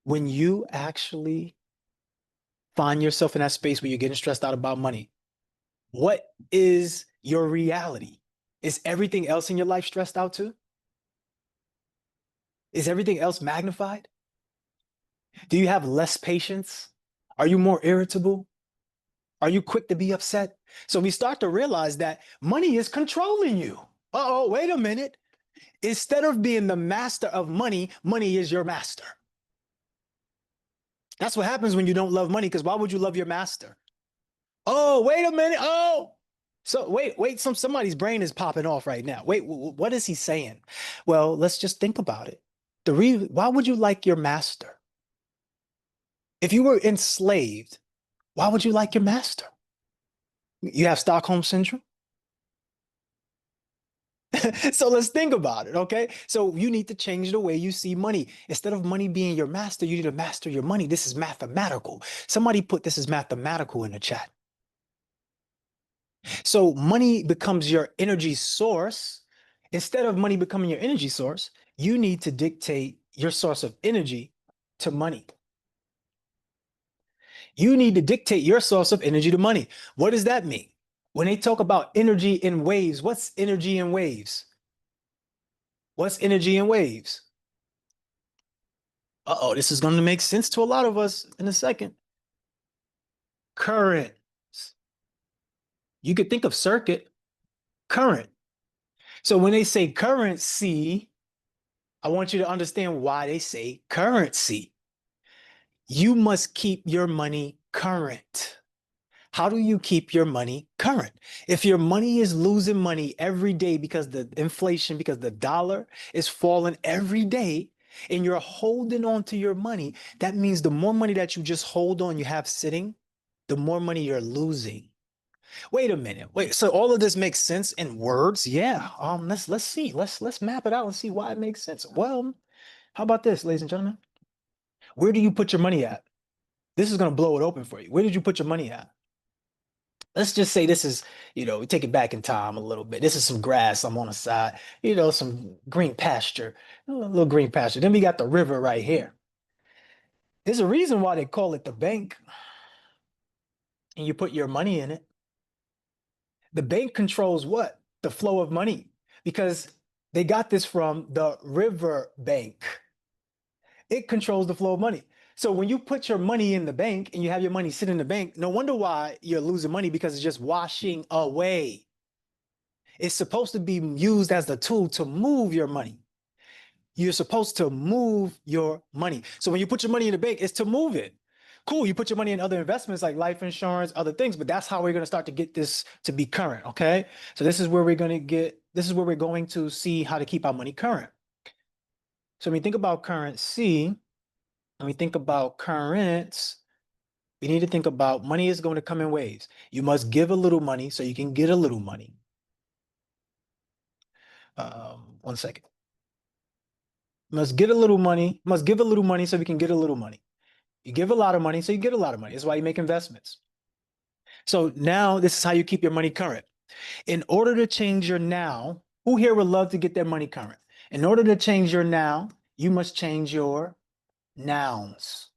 When you actually find yourself in that space where you're getting stressed out about money, what is your reality? Is everything else in your life stressed out too? Is everything else magnified? Do you have less patience? Are you more irritable? Are you quick to be upset? So we start to realize that money is controlling you. Uh-oh, wait a minute. Instead of being the master of money, money is your master. That's what happens when you don't love money, because why would you love your master? Oh, wait a minute. Oh, so wait, somebody's brain is popping off right now. Wait, what is he saying? Well, let's just think about it. Why would you like your master? If you were enslaved, why would you like your master? You have Stockholm syndrome? So let's think about it, okay? So you need to change the way you see money. Instead of money being your master, you need to master your money. This is mathematical. Somebody put this as mathematical in the chat. So money becomes your energy source. Instead of money becoming your energy source, you need to dictate your source of energy to money. You need to dictate your source of energy to money. What does that mean? When they talk about energy in waves, what's energy in waves? What's energy in waves? Uh-oh, this is going to make sense to a lot of us in a second. Current. You could think of circuit, current. So when they say currency, I want you to understand why they say currency. You must keep your money current. How do you keep your money current? If your money is losing money every day because the inflation, because the dollar is falling every day, and you're holding on to your money, that means the more money that you just hold on, you have sitting, the more money you're losing. Wait a minute. Wait, so all of this makes sense in words? Yeah. Let's see. Let's map it out and see why it makes sense. Well, how about this, ladies and gentlemen? Where do you put your money at? This is going to blow it open for you. Where did you put your money at? Let's just say this is, we take it back in time a little bit. This is some grass. I'm on the side, some green pasture, a little green pasture. Then we got the river right here. There's a reason why they call it the bank. And you put your money in it. The bank controls what? The flow of money, because they got this from the river bank. It controls the flow of money. So when you put your money in the bank and you have your money sit in the bank, no wonder why you're losing money, because it's just washing away. It's supposed to be used as the tool to move your money. You're supposed to move your money. So when you put your money in the bank, it's to move it. Cool, you put your money in other investments like life insurance, other things, but that's how we're going to start to get this to be current, okay? So this is where we're going to see how to keep our money current. So when we think about currency, when we think about currents, we need to think about money is going to come in waves. You must give a little money so you can get a little money. 1 second. Must give a little money so we can get a little money. You give a lot of money so you get a lot of money. That's why you make investments. So now this is how you keep your money current. In order to change your now, who here would love to get their money current? In order to change your now, you must change your nouns.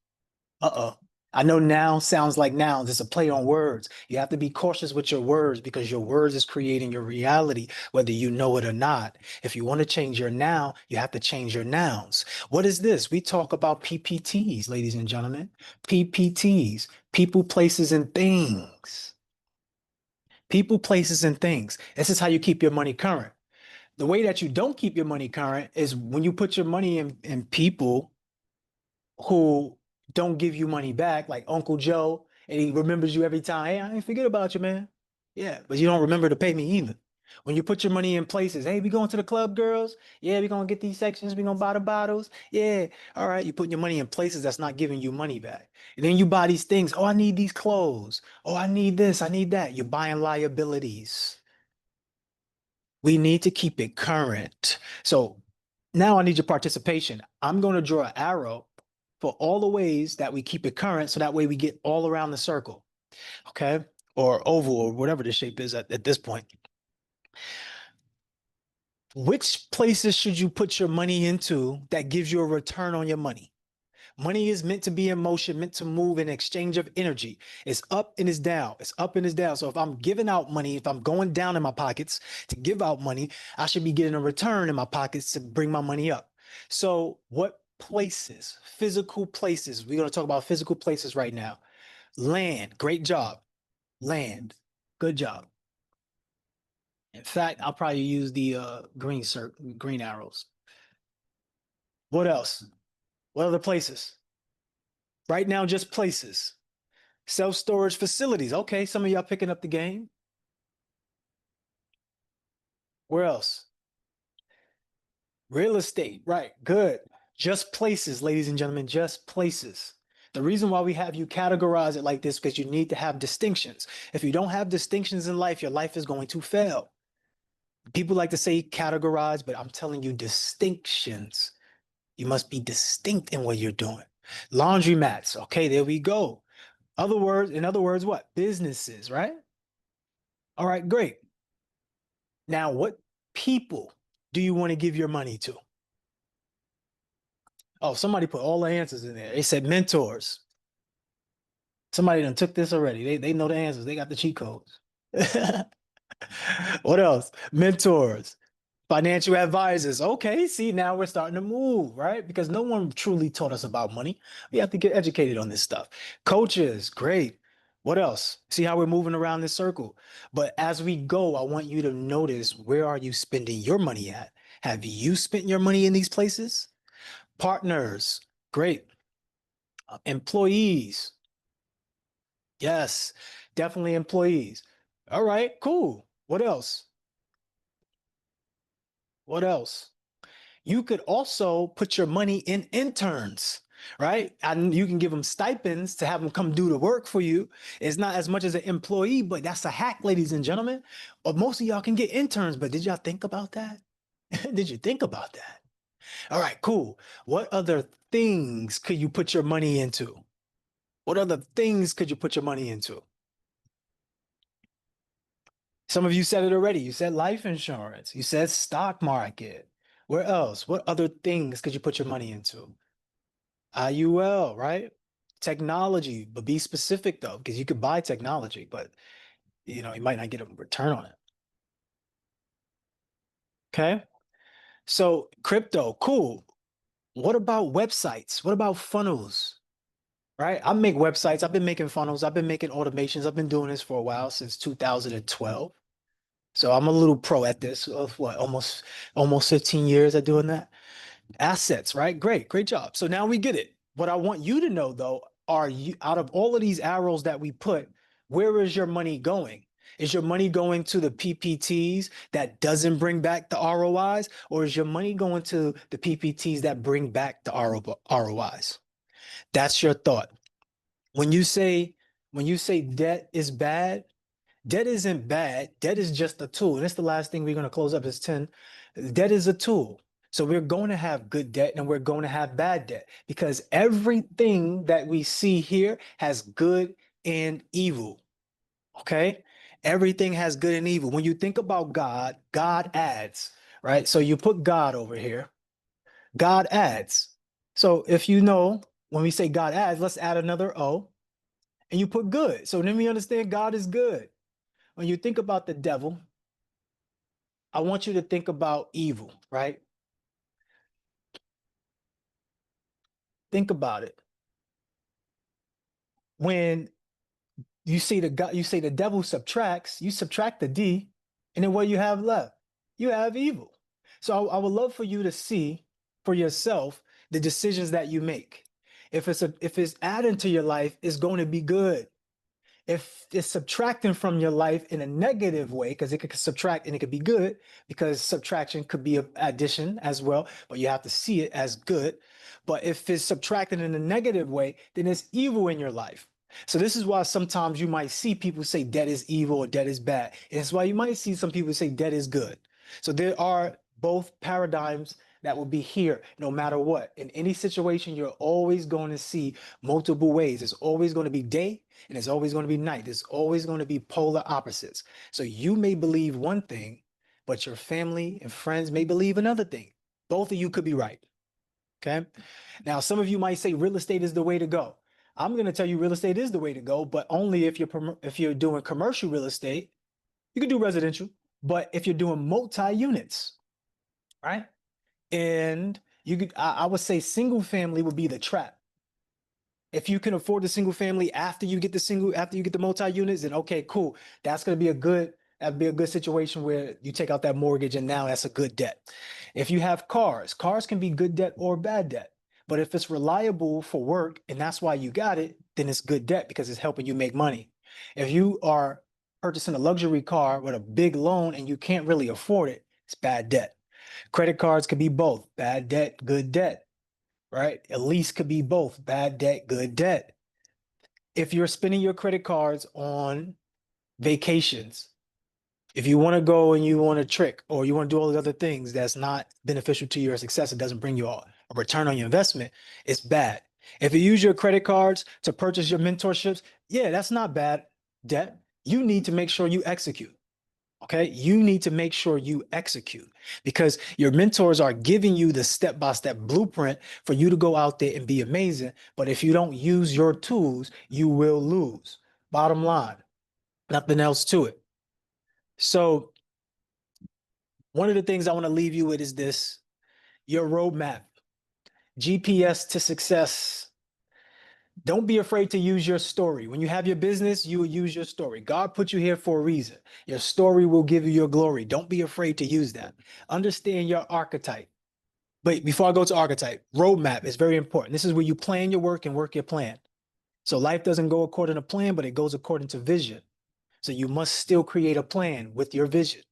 Uh-oh. I know noun sounds like nouns. It's a play on words. You have to be cautious with your words, because your words is creating your reality, whether you know it or not. If you want to change your now, you have to change your nouns. What is this? We talk about PPTs, ladies and gentlemen. PPTs, people, places, and things. People, places, and things. This is how you keep your money current. The way that you don't keep your money current is when you put your money in people who don't give you money back, like Uncle Joe, and he remembers you every time. Hey, I ain't forget about you, man. Yeah, but you don't remember to pay me either. When you put your money in places, hey, we going to the club, girls? Yeah, we gonna get these sections. We gonna buy the bottles. Yeah, all right. You putting your money in places that's not giving you money back. And then you buy these things. Oh, I need these clothes. Oh, I need this. I need that. You're buying liabilities. We need to keep it current. So now I need your participation. I'm going to draw an arrow for all the ways that we keep it current, so that way we get all around the circle, okay? Or oval, or whatever the shape is at this point. Which places should you put your money into that gives you a return on your money? Money is meant to be in motion, meant to move in exchange of energy. It's up and it's down. It's up and it's down. So if I'm giving out money, if I'm going down in my pockets to give out money, I should be getting a return in my pockets to bring my money up. So what places, physical places, we're going to talk about physical places right now. Land, great job. Land, good job. In fact, I'll probably use the green arrows. What else? What other places? Right now, just places. Self-storage facilities. Okay, some of y'all picking up the game. Where else? Real estate. Right, good. Just places, ladies and gentlemen, just places. The reason why we have you categorize it like this, because you need to have distinctions. If you don't have distinctions in life, your life is going to fail. People like to say categorize, but I'm telling you distinctions. You must be distinct in what you're doing. Laundromats. Okay, there we go. In other words, what? Businesses, right? All right, great. Now, what people do you want to give your money to? Oh, somebody put all the answers in there. They said mentors. Somebody done took this already. They know the answers. They got the cheat codes. What else? Mentors, Financial advisors. Okay, see, now we're starting to move, right? Because no one truly taught us about money. We have to get educated on this stuff. Coaches, great. What else? See how we're moving around this circle. But as we go, I want you to notice, where are you spending your money at? Have you spent your money in these places? Partners, great. Employees, yes, definitely employees. All right, cool. What else? What else? You could also put your money in interns, right? And you can give them stipends to have them come do the work for you. It's not as much as an employee, but that's a hack, ladies and gentlemen. Or most of y'all can get interns, but did y'all think about that? Did you think about that? All right, cool. What other things could you put your money into? What other things could you put your money into? Some of you said it already. You said life insurance. You said stock market. Where else? What other things could you put your money into? IUL, right? Technology, but be specific though, because you could buy technology, but you might not get a return on it. Okay. So crypto, cool. What about websites? What about funnels? Right? I make websites. I've been making funnels. I've been making automations. I've been doing this for a while, since 2012. So I'm a little pro at this. Of what, almost 15 years at doing that. Assets, right? Great job. So now we get it. What I want you to know though, are you, out of all of these arrows that we put, where is your money going? Is your money going to the PPTs that doesn't bring back the ROIs, or is your money going to the PPTs that bring back the ROIs? That's your thought. When you say debt is bad, debt isn't bad. Debt is just a tool. And that's the last thing we're going to close up is 10. Debt is a tool. So we're going to have good debt and we're going to have bad debt, because everything that we see here has good and evil. Okay? Everything has good and evil. When you think about God, God adds, right? So you put God over here. God adds. So if you know, when we say God adds, let's add another O, and you put good. So then we understand God is good. When you think about the devil, I want you to think about evil, right? Think about it. When you see the devil subtracts, you subtract the D, and then what you have left? You have evil. So I would love for you to see for yourself the decisions that you make. If it's adding to your life, it's going to be good. If it's subtracting from your life in a negative way, because it could subtract and it could be good, because subtraction could be an addition as well, but you have to see it as good. But if it's subtracting in a negative way, then it's evil in your life. So this is why sometimes you might see people say debt is evil or debt is bad. And it's why you might see some people say debt is good. So there are both paradigms that will be here no matter what. In any situation, you're always going to see multiple ways. It's always going to be day and it's always going to be night. There's always going to be polar opposites. So you may believe one thing, but your family and friends may believe another thing. Both of you could be right. Okay. Now, some of you might say real estate is the way to go. I'm going to tell you real estate is the way to go, but only if you're doing commercial real estate. You can do residential, but if you're doing multi-units, right? And I would say single family would be the trap. If you can afford the single family after you get the multi-units, then okay, cool. That'd be a good situation where you take out that mortgage and now that's a good debt. If you have cars can be good debt or bad debt. But if it's reliable for work and that's why you got it, then it's good debt because it's helping you make money. If you are purchasing a luxury car with a big loan and you can't really afford it, it's bad debt. Credit cards could be both bad debt, good debt, right? A lease could be both bad debt, good debt. If you're spending your credit cards on vacations, if you want to go and you want to trick or you want to do all the other things that's not beneficial to your success, it doesn't bring you a return on your investment, it's bad. If you use your credit cards to purchase your mentorships, yeah, that's not bad debt. You need to make sure you execute. Okay, you need to make sure you execute because your mentors are giving you the step-by-step blueprint for you to go out there and be amazing. But if you don't use your tools, you will lose. Bottom line, nothing else to it. So One of the things I want to leave you with is this: your roadmap, GPS to success. Don't be afraid to use your story. When you have your business, you will use your story. God put you here for a reason. Your story will give you your glory. Don't be afraid to use that. Understand your archetype. But before I go to archetype, roadmap is very important. This is where you plan your work and work your plan. So life doesn't go according to plan, but it goes according to vision. So you must still create a plan with your vision.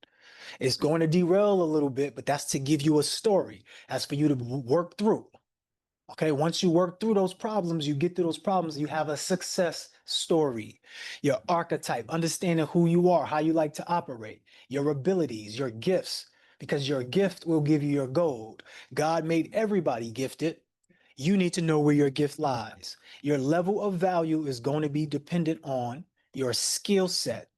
It's going to derail a little bit, but that's to give you a story. That's for you to work through. Okay, once you work through those problems, you get through those problems, you have a success story. Your archetype, understanding who you are, how you like to operate, your abilities, your gifts, because your gift will give you your gold. God made everybody gifted. You need to know where your gift lies. Your level of value is going to be dependent on your skill set.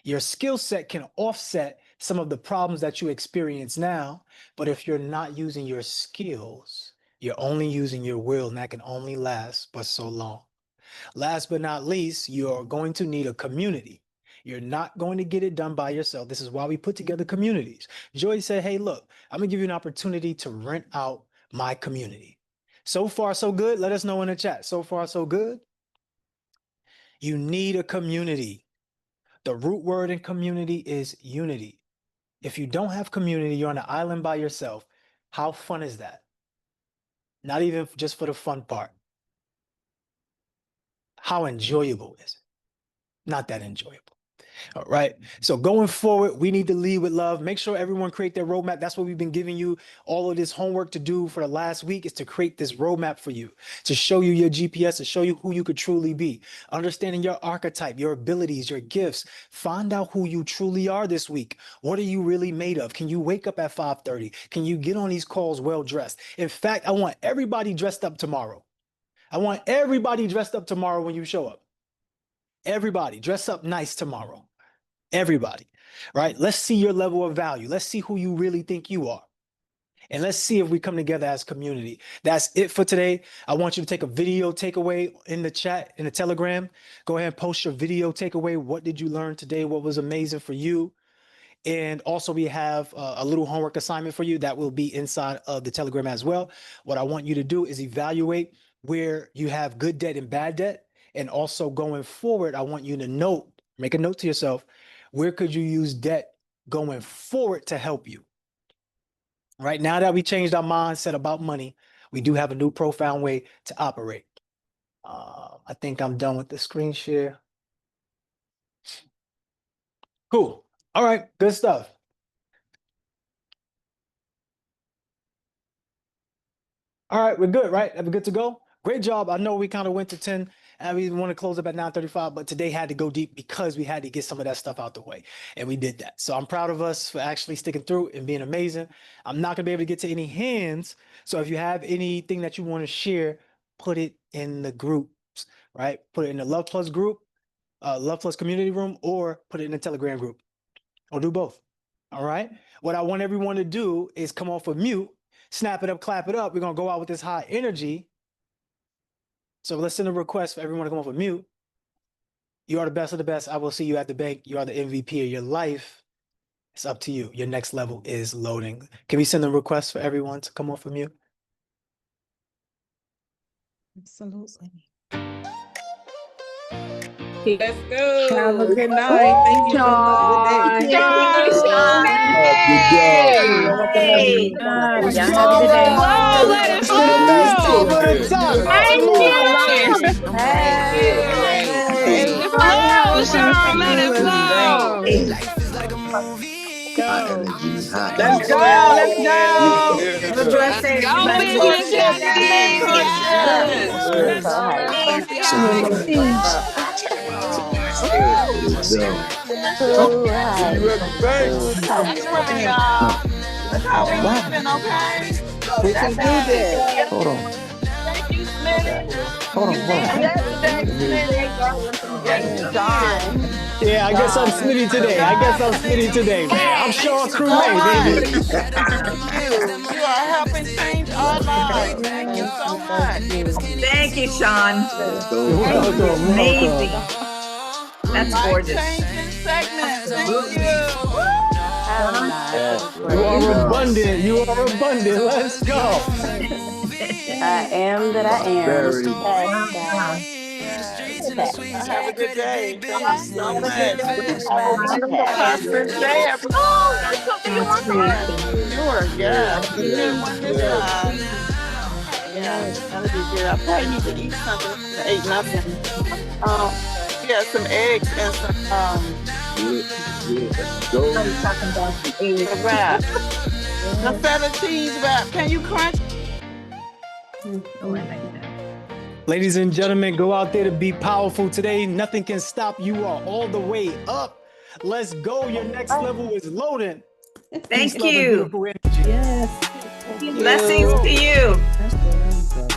Your skill set can offset some of the problems that you experience now, but if you're not using your skills, you're only using your will, and that can only last but so long. Last but not least, you're going to need a community. You're not going to get it done by yourself. This is why we put together communities. Joy said, hey, look, I'm going to give you an opportunity to rent out my community. So far, so good. Let us know in the chat. So far, so good. You need a community. The root word in community is unity. If you don't have community, you're on an island by yourself. How fun is that? Not even just for the fun part. How enjoyable is it? Not that enjoyable. All right. So going forward, we need to lead with love. Make sure everyone create their roadmap. That's what we've been giving you all of this homework to do for the last week, is to create this roadmap for you, to show you your GPS, to show you who you could truly be. Understanding your archetype, your abilities, your gifts. Find out who you truly are this week. What are you really made of? Can you wake up at 5:30? Can you get on these calls well dressed? In fact, I want everybody dressed up tomorrow. I want everybody dressed up tomorrow when you show up. Everybody dress up nice tomorrow. Everybody, right? Let's see your level of value. Let's see who you really think you are. And let's see if we come together as community. That's it for today. I want you to take a video takeaway in the chat, in the Telegram. Go ahead and post your video takeaway. What did you learn today? What was amazing for you? And also we have a little homework assignment for you that will be inside of the Telegram as well. What I want you to do is evaluate where you have good debt and bad debt. And also going forward, I want you to make a note to yourself, where could you use debt going forward to help you? Right now that we changed our mindset about money, we do have a new profound way to operate. I think I'm done with the screen share. Cool. All right, good stuff. All right, we're good, right? Are we good to go? Great job. I know we kind of went to 10 and we want to close up at 9:35, but today had to go deep because we had to get some of that stuff out the way. And we did that. So I'm proud of us for actually sticking through and being amazing. I'm not going to be able to get to any hands. So if you have anything that you want to share, put it in the groups, right? Put it in the Love Plus group, Love Plus community room, or put it in the Telegram group, or do both. All right. What I want everyone to do is come off of mute, snap it up, clap it up. We're going to go out with this high energy. So let's send a request for everyone to come off of mute. You are the best of the best. I will see you at the bank. You are the MVP of your life. It's up to you. Your next level is loading. Can we send a request for everyone to come off of mute? Absolutely. Let's go. Have a good night. Thank you so much. Good day. Hey, Good y'all have a good day. Flow, let it Best flow. over the top. Thank Tomorrow. you. Hey, Let it flow, Sean. Let it flow. High energy, high let's energy. go. Let's Yeah. go. Have a blessed day, Go everybody. business champions. Yes. Let's go. See you at the bank. That's right, y'all. Look how we living, okay? We can do this. Hold on. Thank you, Smitty. Hold on. Yesterday, Smitty. John. Yeah, I guess I'm Smitty today. Hey, Man. I'm Sean thank you Crewmate, so much. baby. You are helping change our lives. Thank you so much. Thank you, Sean. Welcome. Amazing. That's gorgeous. Life-changing segment. Thank you. Woo! Yes. You are abundant. You are abundant. Let's go. I am that I am. Very. Have a good day. Thank you so Have a good much. day. Have a wonderful, prosperous day, everyone. Oh, there's something you want for us. Sure, yes. Yes. You get one this Yes. time. Yeah, that'll be good. I probably need to eat something. I ate nothing. Yeah, some eggs and some Go. wrap. The feta cheese wrap. Can you crunch? Ladies and gentlemen, go out there to be powerful today. Nothing can stop you. You are all the way up. Let's go. Your next level is loading. Peace, Thank love, and you. beautiful energy. Yes. Blessings to you.